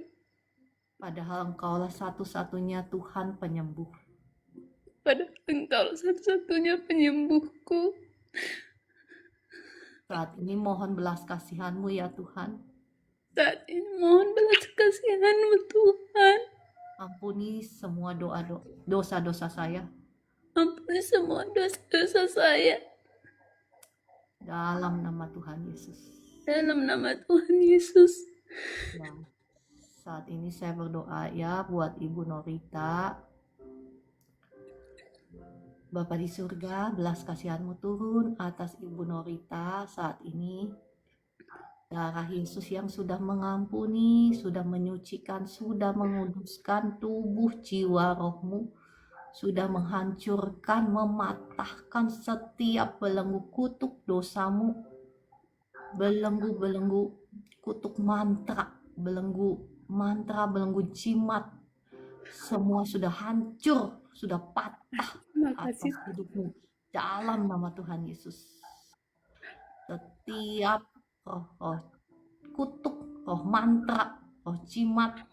[SPEAKER 1] padahal Engkaulah satu-satunya Tuhan penyembuh.
[SPEAKER 3] Padahal Engkau satu-satunya penyembuhku.
[SPEAKER 1] Saat ini mohon belas kasihan-Mu ya Tuhan.
[SPEAKER 3] Saat ini mohon belas kasihan-Mu Tuhan.
[SPEAKER 1] Ampuni semua dosa-dosa saya.
[SPEAKER 3] Ampuni semua dosa-dosa saya.
[SPEAKER 1] Dalam nama Tuhan Yesus.
[SPEAKER 3] Dalam nama Tuhan Yesus.
[SPEAKER 1] Ya, saat ini saya berdoa ya buat Ibu Norita. Bapa di surga, belas kasihan-Mu turun atas Ibu Norita saat ini. Darah Yesus yang sudah mengampuni, sudah menyucikan, sudah menguduskan tubuh, jiwa, rohmu. Sudah menghancurkan, mematahkan setiap belenggu kutuk dosamu. Belenggu-belenggu kutuk mantra, belenggu jimat. Semua sudah hancur, sudah patah atas hidupmu dalam nama Tuhan Yesus. Setiap roh kutuk, roh mantra, roh jimat,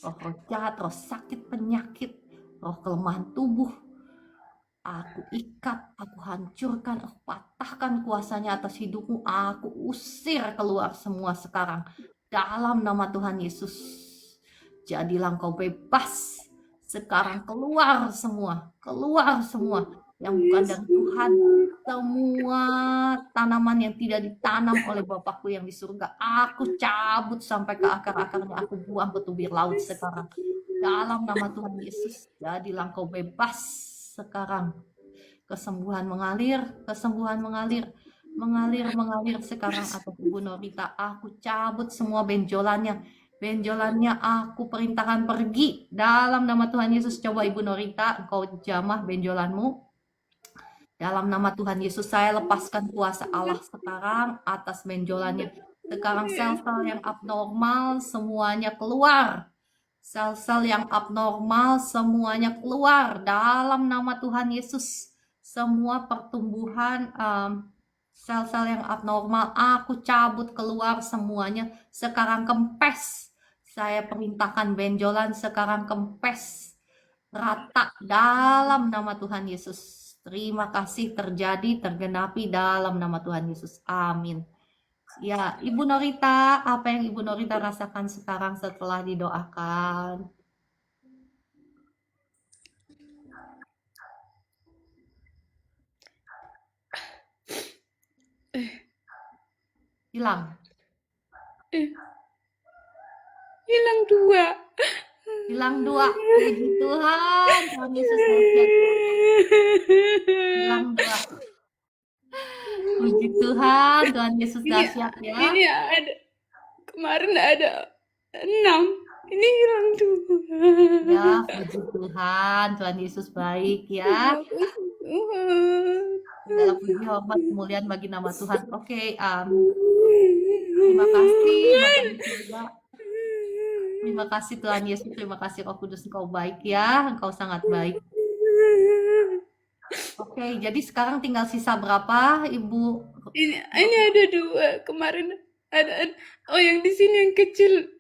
[SPEAKER 1] roh jahat, roh sakit, penyakit, roh kelemahan tubuh, aku ikat, aku hancurkan, aku patahkan kuasanya atas hidupmu, aku usir keluar semua sekarang dalam nama Tuhan Yesus. Jadilah engkau bebas sekarang, keluar semua yang bukan dari Tuhan. Semua tanaman yang tidak ditanam oleh Bapakku yang di surga, aku cabut sampai ke akar-akarnya, aku buang ke tubir laut sekarang dalam nama Tuhan Yesus. Jadilah engkau bebas sekarang. Kesembuhan mengalir sekarang atas Ibu Norita. Aku cabut semua benjolannya aku perintahkan pergi dalam nama Tuhan Yesus. Coba Ibu Norita, engkau jamah benjolanmu. Dalam nama Tuhan Yesus, saya lepaskan kuasa Allah sekarang atas benjolannya. Sekarang sel-sel yang abnormal semuanya keluar. Sel-sel yang abnormal semuanya keluar dalam nama Tuhan Yesus. Semua pertumbuhan sel-sel yang abnormal aku cabut keluar semuanya. Sekarang kempes. Saya perintahkan benjolan sekarang kempes. Rata dalam nama Tuhan Yesus. Terima kasih terjadi, tergenapi dalam nama Tuhan Yesus. Amin. Ya, Ibu Norita, apa yang Ibu Norita rasakan sekarang setelah didoakan? Hilang,
[SPEAKER 3] Eh, hilang 2.
[SPEAKER 1] hilang 2. Puji Tuhan, Tuhan Yesus dahsyat. Hilang 2. Puji Tuhan, Tuhan Yesus
[SPEAKER 3] Ini
[SPEAKER 1] dahsyat ya.
[SPEAKER 3] ini ada kemarin ada 6. Ini hilang 2.
[SPEAKER 1] Ya, puji Tuhan, Tuhan Yesus baik ya. Segala puji, hormat, kemuliaan bagi nama Tuhan. Oke, terima kasih Bapak di surga. Terima kasih Tuhan Yesus, terima kasih Roh Kudus, Engkau baik ya, Engkau sangat baik. Oke, jadi sekarang tinggal sisa berapa, Ibu?
[SPEAKER 3] Ini ada 2. Kemarin ada yang di sini yang kecil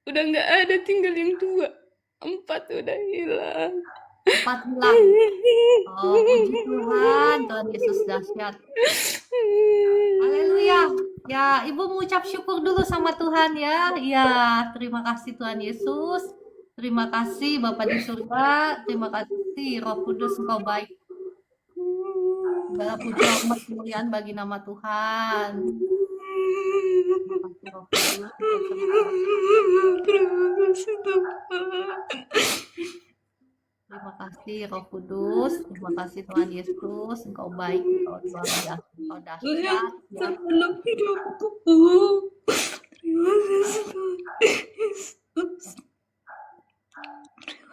[SPEAKER 3] udah nggak ada, tinggal yang 2. 4 udah hilang.
[SPEAKER 1] 4 hilang. Oh, puji Tuhan, Tuhan Yesus dahsyat. Haleluya. Ya, Ibu mengucap syukur dulu sama Tuhan ya. Ya, terima kasih Tuhan Yesus. Terima kasih Bapa di surga. Terima kasih Roh Kudus, Engkau baik. Segala puji, hormat, kemuliaan bagi nama Tuhan. Terima kasih Roh Kudus, Engkau sangat baik.
[SPEAKER 3] Terima kasih Tuhan.
[SPEAKER 1] Terima kasih Roh Kudus, terima kasih Tuhan Yesus, Engkau baik, Engkau luar biasa, Engkau dahsyat. Ya.
[SPEAKER 3] Dalam hidupku. Terima kasih Tuhan Yesus.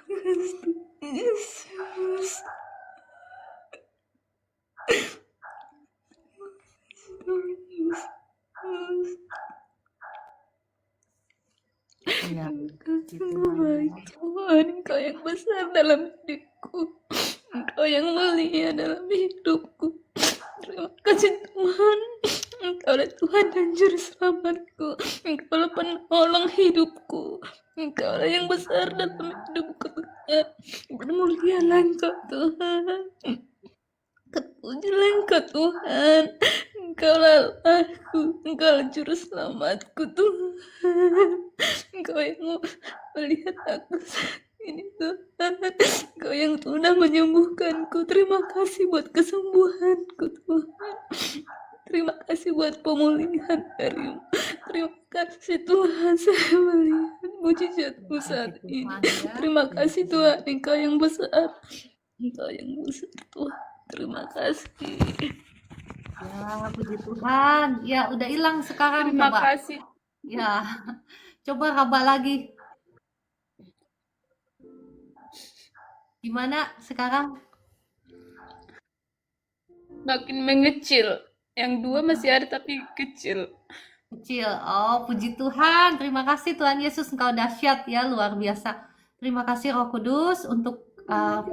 [SPEAKER 3] Terima kasih Tuhan Yesus. Tuhan Yesus.
[SPEAKER 1] Ya, puji
[SPEAKER 3] Engkau
[SPEAKER 1] Tuhan.
[SPEAKER 3] baik Tuhan, Engkau yang besar dalam hidupku, Engkau yang mulia dalam hidupku. Terima kasih Tuhan, Engkaulah Tuhan dan Juru Selamatku, Engkaulah penolong hidupku, Engkaulah yang besar dalam hidupku Tuhan. Bermulialah Engkau Tuhan, terpujilah Engkau Tuhan. Engkaulah aku, Engkaulah Juru Selamatku Tuhan. Engkau yang melihat aku saat ini Tuhan. Engkau yang sudah menyembuhkanku. Terima kasih buat kesembuhanku Tuhan. Terima kasih buat pemulihan darimu. Terima kasih Tuhan, saya melihat mujizatmu saat ini. Terima kasih Tuhan, Engkau yang besar. Engkau yang besar Tuhan. Terima kasih.
[SPEAKER 1] Ya, puji Tuhan. Ya, udah hilang sekarang.
[SPEAKER 3] Terima
[SPEAKER 1] Coba.
[SPEAKER 3] kasih.
[SPEAKER 1] Ya, coba raba lagi. Gimana sekarang?
[SPEAKER 3] Makin mengecil. Yang 2 masih ada tapi kecil.
[SPEAKER 1] Kecil. Oh, puji Tuhan. Terima kasih Tuhan Yesus, Engkau dahsyat ya, luar biasa. Terima kasih Roh Kudus untuk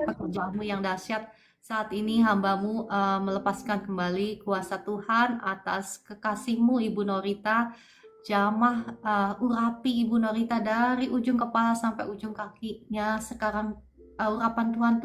[SPEAKER 1] pekerjaanmu yang dahsyat. Saat ini hambamu melepaskan kembali kuasa Tuhan atas kekasihmu Ibu Norita. Jamah urapi Ibu Norita dari ujung kepala sampai ujung kakinya. Sekarang urapan Tuhan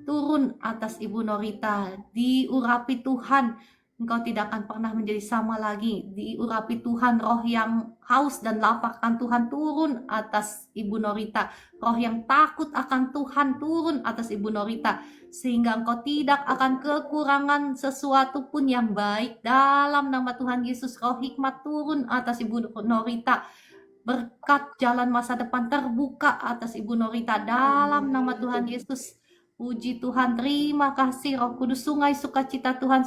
[SPEAKER 1] turun atas Ibu Norita. Diurapi Tuhan. Engkau tidak akan pernah menjadi sama lagi. Diurapi Tuhan, roh yang haus dan lapar akan Tuhan turun atas Ibu Norita. Roh yang takut akan Tuhan turun atas Ibu Norita. Sehingga engkau tidak akan kekurangan sesuatu pun yang baik. Dalam nama Tuhan Yesus, roh hikmat turun atas Ibu Norita. Berkat jalan masa depan terbuka atas Ibu Norita. Dalam nama Tuhan Yesus. Puji Tuhan, terima kasih Roh Kudus. Sungai sukacita Tuhan,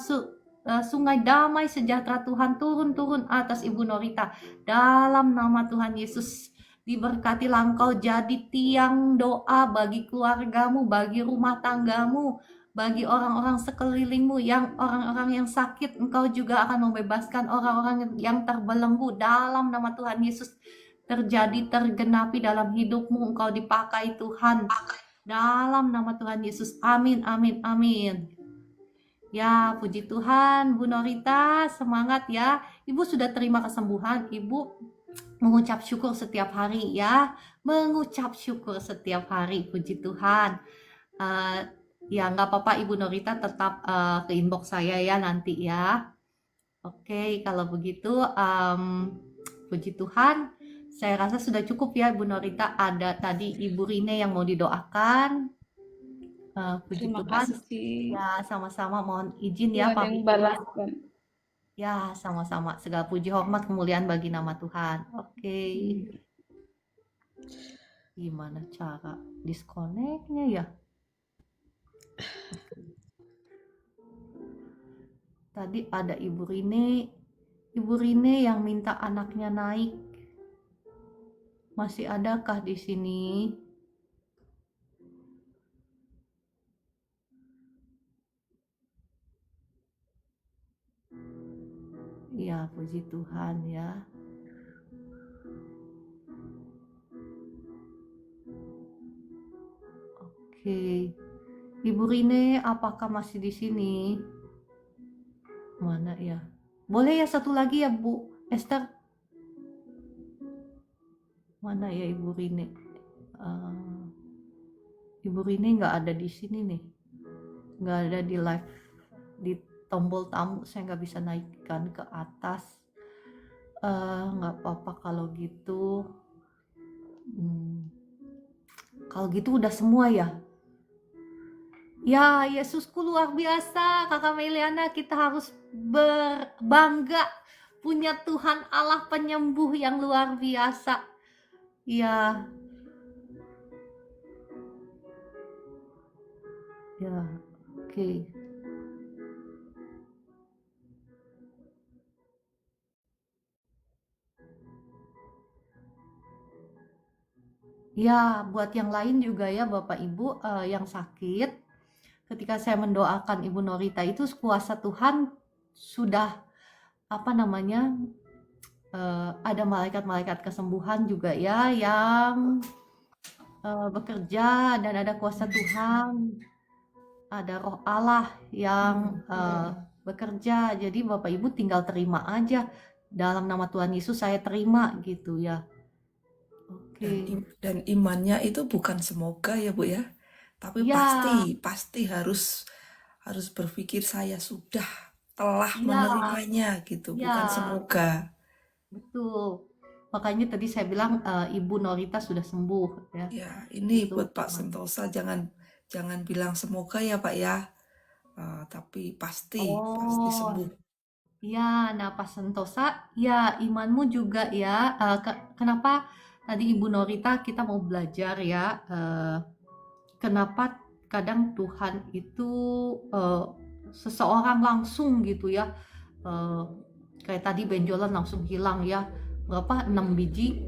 [SPEAKER 1] sungai damai sejahtera Tuhan turun atas Ibu Norita. Dalam nama Tuhan Yesus, diberkatilah engkau jadi tiang doa bagi keluargamu, bagi rumah tanggamu, bagi orang-orang sekelilingmu, orang-orang yang sakit, Engkau juga akan membebaskan orang-orang yang terbelenggu dalam nama Tuhan Yesus. Terjadi, tergenapi dalam hidupmu, Engkau dipakai Tuhan dalam nama Tuhan Yesus. Amin, amin, amin. Ya, puji Tuhan, Bu Norita, semangat ya. Ibu sudah terima kesembuhan, Ibu mengucap syukur setiap hari ya. Mengucap syukur setiap hari, puji Tuhan. Ya, nggak apa-apa Ibu Norita, tetap ke inbox saya ya nanti ya. Oke, kalau begitu, puji Tuhan. Saya rasa sudah cukup ya Ibu Norita. Ada tadi Ibu Rine yang mau didoakan. Puji
[SPEAKER 3] Terima
[SPEAKER 1] Tuhan.
[SPEAKER 3] kasih.
[SPEAKER 1] Ya, sama-sama mohon izin ya
[SPEAKER 3] Tuhan yang
[SPEAKER 1] pamit.
[SPEAKER 3] balaskan.
[SPEAKER 1] Ya, sama-sama. Segala puji hormat kemuliaan bagi nama Tuhan. Oke. Gimana cara disconnect-nya ya? Tadi ada Ibu Rine yang minta anaknya naik. Masih adakah di sini? Ya, puji Tuhan ya. Oke. Ibu Rine, apakah masih di sini? Mana ya? Boleh ya satu lagi ya, Bu Esther? Mana ya Ibu Rine? Ibu Rine nggak ada di sini nih. Nggak ada di live. Di tombol tamu saya nggak bisa naikkan ke atas. Nggak apa-apa kalau gitu. Kalau gitu udah semua ya? Ya, Yesusku luar biasa. Kakak Meliana, kita harus berbangga punya Tuhan Allah penyembuh yang luar biasa. Ya. Ya, oke. Ya, buat yang lain juga ya Bapak Ibu yang sakit, ketika saya mendoakan Ibu Norita itu kuasa Tuhan sudah ada malaikat-malaikat kesembuhan juga ya yang bekerja, dan ada kuasa Tuhan, ada Roh Allah yang bekerja. Jadi Bapak Ibu tinggal terima aja, dalam nama Tuhan Yesus saya terima gitu ya. Oke.
[SPEAKER 4] Dan imannya itu bukan semoga ya Bu ya, tapi
[SPEAKER 1] Ya.
[SPEAKER 4] pasti harus berpikir saya telah
[SPEAKER 1] Ya.
[SPEAKER 4] menerimanya gitu,
[SPEAKER 1] Ya.
[SPEAKER 4] bukan semoga.
[SPEAKER 1] Betul. Makanya tadi saya bilang Ibu Norita sudah sembuh ya.
[SPEAKER 4] Ya, ini
[SPEAKER 1] Itu
[SPEAKER 4] buat Pak Sentosa, jangan bilang semoga ya Pak ya, tapi pasti sembuh.
[SPEAKER 1] Ya, nah Pak Sentosa, ya imanmu juga ya. Kenapa tadi Ibu Norita kita mau belajar ya, kenapa kadang Tuhan itu seseorang langsung gitu ya, kayak tadi benjolan langsung hilang ya, berapa 6 biji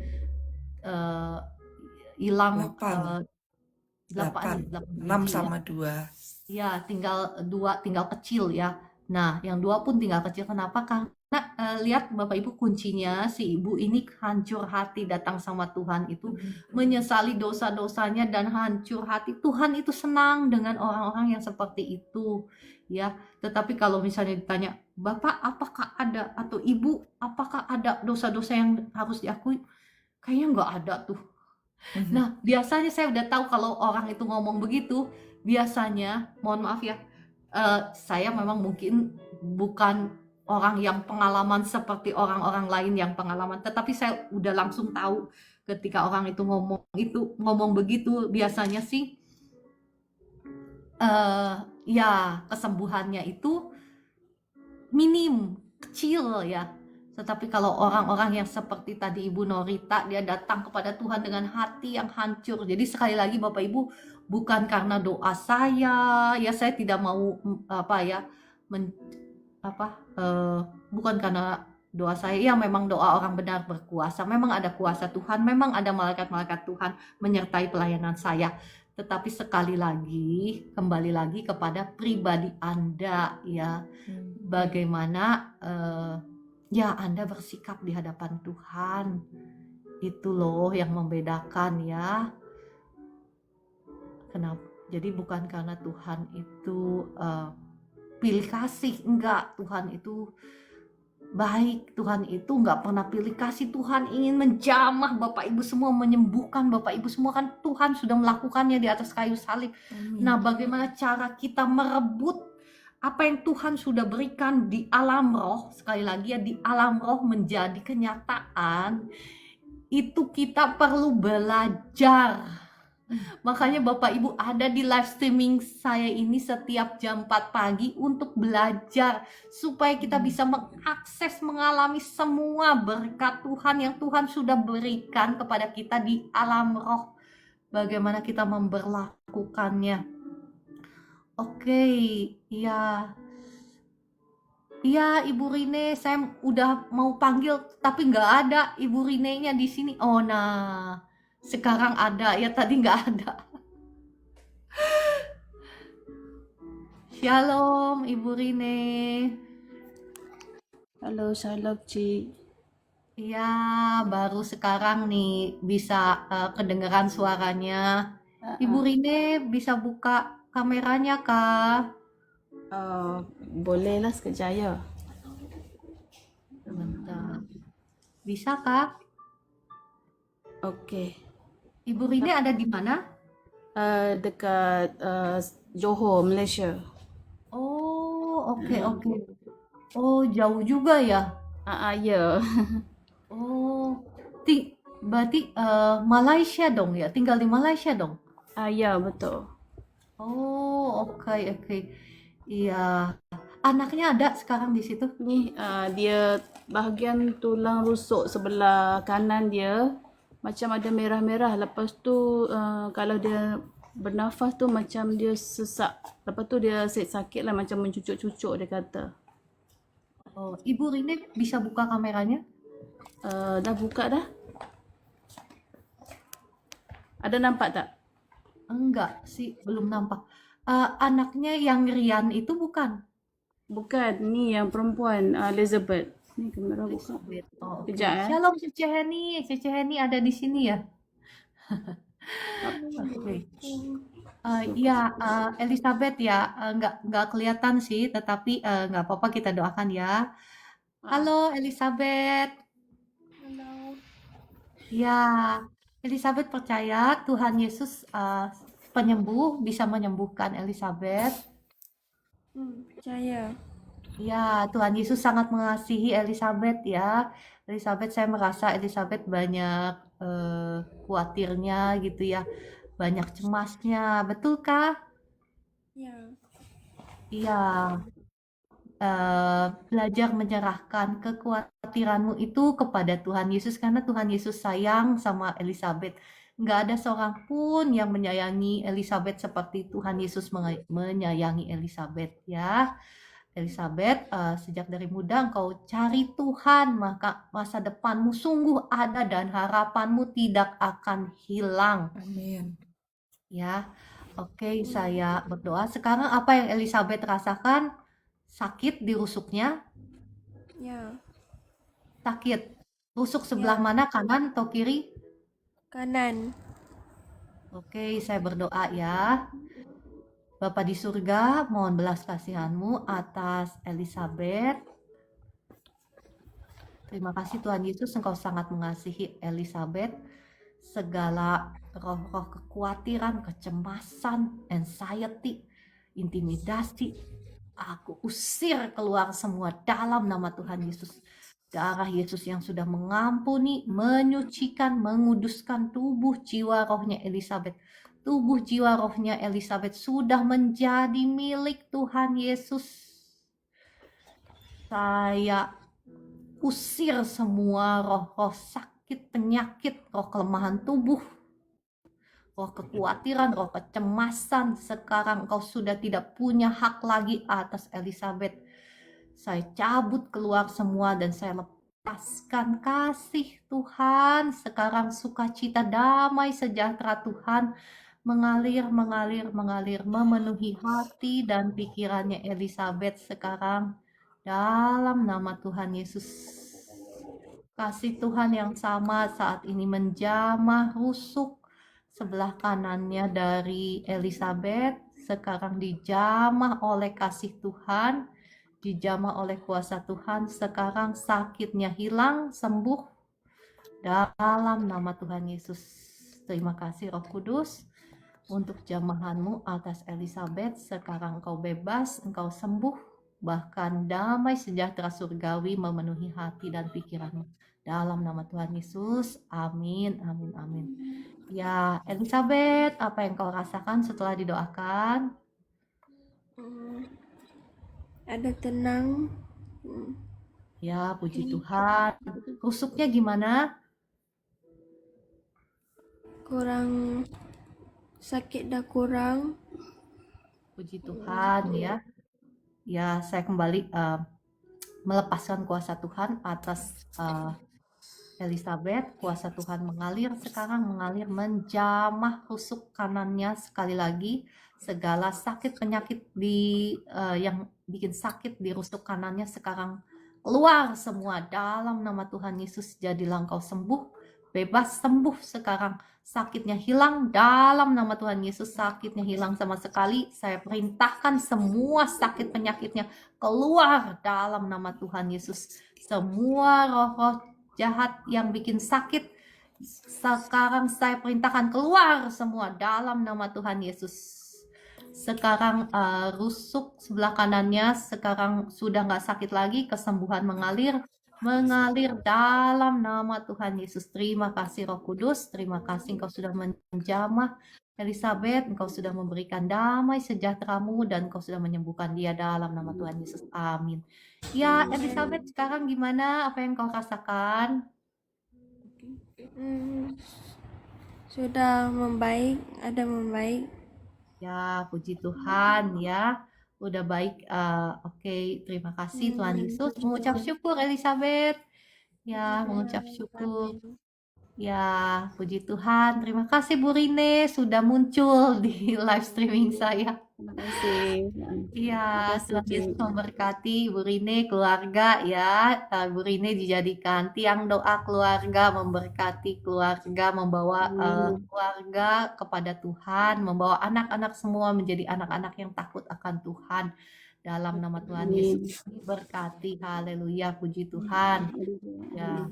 [SPEAKER 1] hilang,
[SPEAKER 4] 8, 6
[SPEAKER 1] biji
[SPEAKER 4] sama 2.
[SPEAKER 1] ya, tinggal kecil ya. Nah, yang 2 pun tinggal kecil. Kenapa? Karena lihat Bapak Ibu, kuncinya si ibu ini hancur hati datang sama Tuhan itu, menyesali dosa-dosanya dan hancur hati. Tuhan itu senang dengan orang-orang yang seperti itu ya. Tetapi kalau misalnya ditanya, Bapak apakah ada, atau Ibu apakah ada dosa-dosa yang harus diakui? Kayaknya nggak ada tuh. Nah, biasanya saya udah tahu kalau orang itu ngomong begitu, biasanya, mohon maaf ya, saya memang mungkin bukan orang yang pengalaman seperti orang-orang lain yang pengalaman, tetapi saya udah langsung tahu ketika orang itu ngomong begitu, biasanya sih ya kesembuhannya itu minim, kecil ya. Tetapi kalau orang-orang yang seperti tadi Ibu Norita, dia datang kepada Tuhan dengan hati yang hancur. Jadi sekali lagi Bapak Ibu, bukan karena doa saya, ya saya tidak mau bukan karena doa saya, ya memang doa orang benar berkuasa, memang ada kuasa Tuhan, memang ada malaikat-malaikat Tuhan menyertai pelayanan saya. Tetapi sekali lagi, kembali lagi kepada pribadi Anda ya. Bagaimana ya Anda bersikap di hadapan Tuhan. Itu loh yang membedakan ya. Kenapa? Jadi bukan karena Tuhan itu pilih kasih, enggak. Tuhan itu baik, Tuhan itu enggak pernah pilih kasih. Tuhan ingin menjamah Bapak Ibu semua, menyembuhkan Bapak Ibu semua, kan Tuhan sudah melakukannya di atas kayu salib. Nah, bagaimana cara kita merebut apa yang Tuhan sudah berikan di alam roh, sekali lagi ya, di alam roh menjadi kenyataan, itu kita perlu belajar. Makanya Bapak Ibu ada di live streaming saya ini setiap jam 4 pagi untuk belajar supaya kita bisa mengakses, mengalami semua berkat Tuhan yang Tuhan sudah berikan kepada kita di alam roh. Bagaimana kita memberlakukannya. Oke, ya. Iya, Ibu Rine, saya udah mau panggil tapi nggak ada Ibu Rine-nya di sini. Oh, nah. Sekarang ada, ya tadi nggak ada. Shalom, Ibu Rine.
[SPEAKER 2] Halo, shalom Ci.
[SPEAKER 1] Iya, baru sekarang nih bisa kedengeran suaranya. Ibu Rine bisa buka kameranya, Kak?
[SPEAKER 2] Bolehlah sekejap ya.
[SPEAKER 1] Sebentar. Bisa, Kak?
[SPEAKER 2] Okey.
[SPEAKER 1] Ibu Rine ada di mana?
[SPEAKER 2] Dekat Johor, Malaysia.
[SPEAKER 1] Oh, oke. Oh, jauh juga ya?
[SPEAKER 2] Ya.
[SPEAKER 1] Oh, berarti Malaysia dong ya? Tinggal di Malaysia dong?
[SPEAKER 2] Ya, betul.
[SPEAKER 1] Oh, oke. Iya. Anaknya ada sekarang di situ?
[SPEAKER 2] Ni dia bahagian tulang rusuk sebelah kanan dia macam ada merah-merah. Lepas tu kalau dia bernafas tu macam dia sesak. Lepas tu dia sakit lah, macam mencucuk-cucuk dia kata.
[SPEAKER 1] Oh, Ibu Rine bisa buka kameranya?
[SPEAKER 2] Dah buka dah. Ada nampak tak?
[SPEAKER 1] Enggak sih, belum nampak. Anaknya yang Rian itu bukan?
[SPEAKER 2] Bukan, ni yang perempuan, Elizabeth. Ni kamera buka.
[SPEAKER 1] Oh, oke.
[SPEAKER 2] Kejap
[SPEAKER 1] Shalom Cece Heni. Cece Heni ada di sini ya? Oke. Iya, Elizabeth ya, nggak kelihatan sih, tetapi nggak apa-apa, kita doakan ya. Halo Elizabeth.
[SPEAKER 5] Halo.
[SPEAKER 1] Ya, Elizabeth percaya Tuhan Yesus penyembuh, bisa menyembuhkan Elizabeth.
[SPEAKER 5] Percaya.
[SPEAKER 1] Ya, Tuhan Yesus sangat mengasihi Elizabeth ya. Elizabeth, saya merasa Elizabeth banyak khawatirnya gitu ya. Banyak cemasnya, betulkah?
[SPEAKER 5] Ya.
[SPEAKER 1] Iya. Belajar menyerahkan kekhawatiranmu itu kepada Tuhan Yesus, karena Tuhan Yesus sayang sama Elizabeth. Nggak ada seorang pun yang menyayangi Elizabeth seperti Tuhan Yesus menyayangi Elizabeth ya. Elizabeth, sejak dari muda engkau cari Tuhan, maka masa depanmu sungguh ada dan harapanmu tidak akan hilang.
[SPEAKER 4] Amin.
[SPEAKER 1] Ya, oke, saya berdoa. Sekarang apa yang Elizabeth rasakan? Sakit di rusuknya?
[SPEAKER 5] Ya.
[SPEAKER 1] Sakit. Rusuk sebelah mana? Kanan atau kiri?
[SPEAKER 5] Kanan.
[SPEAKER 1] Oke, saya berdoa ya. Bapa di surga, mohon belas kasihan-Mu atas Elizabeth. Terima kasih Tuhan Yesus, Engkau sangat mengasihi Elizabeth. Segala roh-roh kekhawatiran, kecemasan, anxiety, intimidasi, aku usir keluar semua dalam nama Tuhan Yesus. Darah Yesus yang sudah mengampuni, menyucikan, menguduskan tubuh jiwa rohnya Elizabeth. Tubuh jiwa rohnya Elizabeth sudah menjadi milik Tuhan Yesus. Saya usir semua roh-roh sakit, penyakit, roh kelemahan tubuh, roh kekhawatiran, roh kecemasan. Sekarang engkau sudah tidak punya hak lagi atas Elizabeth. Saya cabut keluar semua dan saya lepaskan kasih Tuhan. Sekarang sukacita, damai, sejahtera Tuhan mengalir memenuhi hati dan pikirannya Elizabeth sekarang dalam nama Tuhan Yesus. Kasih Tuhan yang sama saat ini menjamah rusuk sebelah kanannya dari Elizabeth, sekarang dijamah oleh kasih Tuhan, dijamah oleh kuasa Tuhan, sekarang sakitnya hilang, sembuh dalam nama Tuhan Yesus. Terima kasih Roh Kudus untuk jamahanmu atas Elizabeth. Sekarang engkau bebas, engkau sembuh, bahkan damai sejahtera surgawi memenuhi hati dan pikiranmu. Dalam nama Tuhan Yesus, amin, amin, amin. Ya, Elizabeth, apa yang kau rasakan setelah didoakan?
[SPEAKER 5] Ada tenang.
[SPEAKER 1] Ya, puji Tuhan. Rusuknya gimana?
[SPEAKER 5] Kurang sakit dah kurang.
[SPEAKER 1] Puji Tuhan ya. Ya, saya kembali melepaskan kuasa Tuhan atas Elizabeth. Kuasa Tuhan mengalir sekarang, mengalir menjamah rusuk kanannya sekali lagi. Segala sakit penyakit yang bikin sakit di rusuk kanannya sekarang keluar semua dalam nama Tuhan Yesus. Jadilah engkau sembuh, bebas, sembuh sekarang. Sakitnya hilang dalam nama Tuhan Yesus. Sakitnya hilang sama sekali. Saya perintahkan semua sakit penyakitnya keluar dalam nama Tuhan Yesus. Semua roh-roh jahat yang bikin sakit sekarang saya perintahkan keluar semua dalam nama Tuhan Yesus. Sekarang rusuk sebelah kanannya sekarang sudah nggak sakit lagi, kesembuhan mengalir dalam nama Tuhan Yesus. Terima kasih Roh Kudus, terima kasih engkau sudah menjamah Elizabeth, engkau sudah memberikan damai sejahteramu dan engkau sudah menyembuhkan dia dalam nama Tuhan Yesus. Amin. Ya, Elizabeth, sekarang gimana? Apa yang kau rasakan?
[SPEAKER 5] Sudah membaik, ada membaik.
[SPEAKER 1] Ya, puji Tuhan ya. Udah baik. Oke, terima kasih Tuhan Yesus. Mengucap syukur Elizabeth. Ya, mengucap syukur. Ya, puji Tuhan. Terima kasih Bu Rine sudah muncul di live streaming saya.
[SPEAKER 2] Terima kasih.
[SPEAKER 1] Iya,
[SPEAKER 2] Terima
[SPEAKER 1] Tuhan
[SPEAKER 2] kasih.
[SPEAKER 1] Yesus memberkati Bu Rine, keluarga ya. Bu Rine dijadikan tiang doa keluarga, memberkati keluarga, membawa keluarga kepada Tuhan, membawa anak-anak semua menjadi anak-anak yang takut akan Tuhan. Dalam nama Tuhan Yesus diberkati. Haleluya, puji Tuhan. Ya.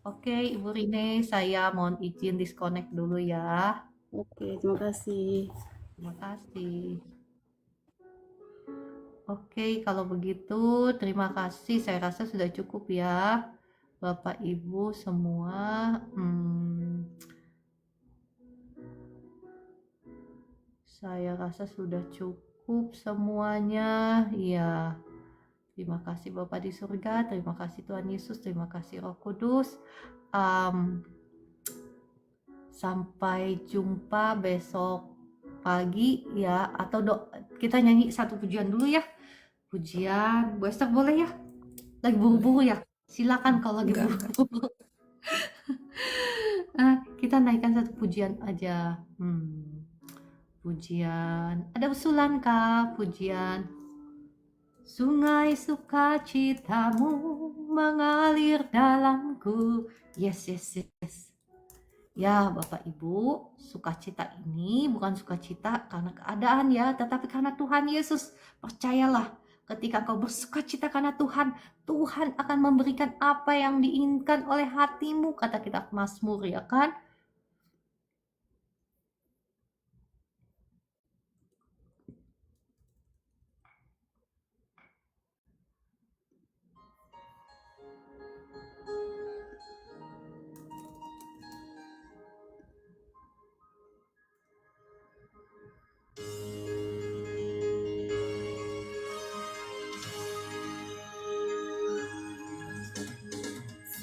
[SPEAKER 1] Oke, Ibu Rine, saya mohon izin disconnect dulu ya.
[SPEAKER 2] Oke, terima kasih.
[SPEAKER 1] Terima kasih. Oke, kalau begitu terima kasih. Saya rasa sudah cukup ya, Bapak Ibu semua. Saya rasa sudah cukup semuanya. Iya. Terima kasih Bapa di surga, terima kasih Tuhan Yesus, terima kasih Roh Kudus. Sampai jumpa besok pagi ya, atau kita nyanyi satu pujian dulu ya. Pujian, Bu Esther boleh ya? Lagi buru-buru ya? Silakan kalau lagi buru-buru. Kita naikkan satu pujian aja. Pujian, ada usulan kah? Pujian. Sungai sukacitamu mengalir dalamku. Yes. Ya Bapak Ibu, sukacita ini bukan sukacita karena keadaan ya, tetapi karena Tuhan Yesus. Percayalah, ketika kau bersukacita karena Tuhan, Tuhan akan memberikan apa yang diinginkan oleh hatimu, kata kitab Mazmur ya kan?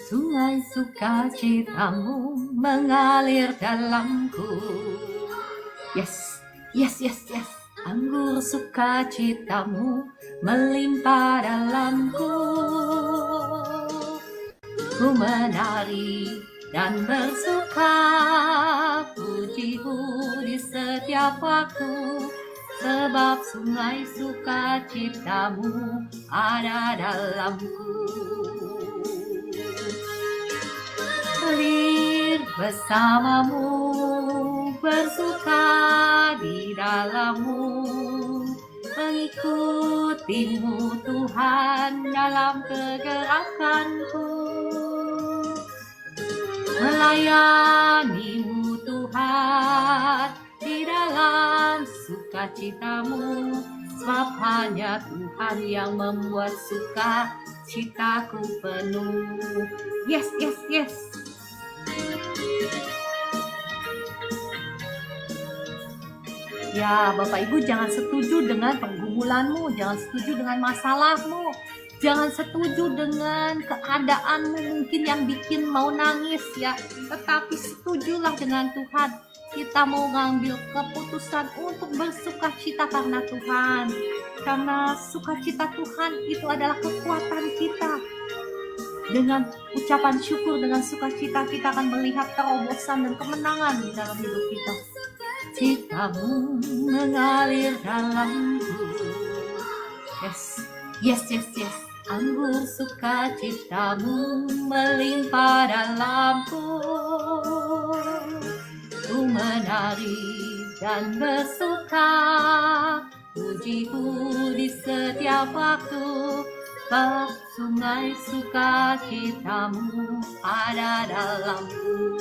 [SPEAKER 1] Sungai sukacitamu mengalir dalamku. Yes. Anggur sukacitamu melimpah dalamku. Ku menari dan bersuka, pujimu di setiap waktu, sebab sungai sukacitamu ada dalamku. Hadir bersamamu, bersuka di dalammu, mengikutimu Tuhan dalam kegerakanku, melayanimu Tuhan di dalam sukacitamu, sebab hanya Tuhan yang membuat sukacitaku penuh. Yes, yes, yes. Ya, Bapak Ibu jangan setuju dengan pergumulanmu, jangan setuju dengan masalahmu, jangan setuju dengan keadaanmu mungkin yang bikin mau nangis ya. Tetapi setujulah dengan Tuhan. Kita mau ngambil keputusan untuk bersukacita karena Tuhan. Karena sukacita Tuhan itu adalah kekuatan kita. Dengan ucapan syukur, dengan sukacita kita akan melihat terobosan dan kemenangan di dalam hidup kita. Citamu mengalir dalamku. Yes, yes, yes, yes. Anggur sukacitamu melimpah dalamku. Ku menari dan bersuka, pujiku di setiap waktu, sebab sungai sukacitamu ada dalamku.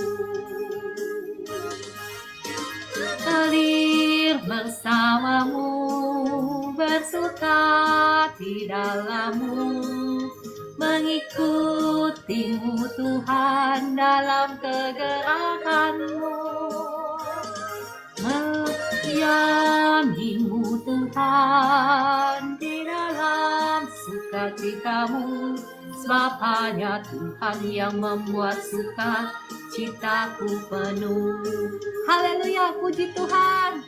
[SPEAKER 1] Hadir bersamamu, bersuka di dalammu, mengikutimu Tuhan dalam kegerakanmu, melayanimu Tuhan di dalam sukacitamu, sebab hanya Tuhan yang membuat sukacitaku penuh. Haleluya, puji Tuhan.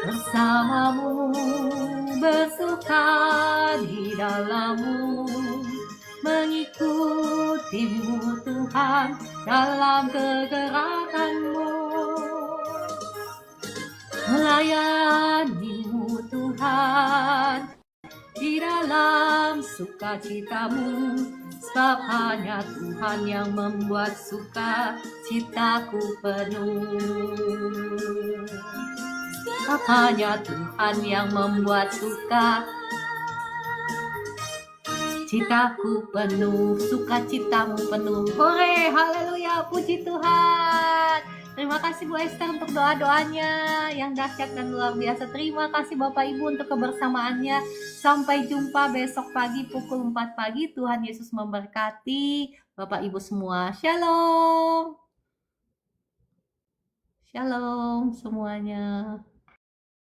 [SPEAKER 1] Bersamamu, bersuka di dalammu, mengikutimu Tuhan dalam kegerakanmu, melayanimu Tuhan di dalam sukacitamu, sebab hanya Tuhan yang membuat sukacitaku penuh. Sebab hanya Tuhan yang membuat sukacitaku penuh, sukacitamu penuh. Hore, haleluya, puji Tuhan. Terima kasih Bu Esther untuk doa-doanya yang dahsyat dan luar biasa. Terima kasih Bapak Ibu untuk kebersamaannya. Sampai jumpa besok pagi pukul 4 pagi. Tuhan Yesus memberkati Bapak Ibu semua. Shalom. Shalom semuanya.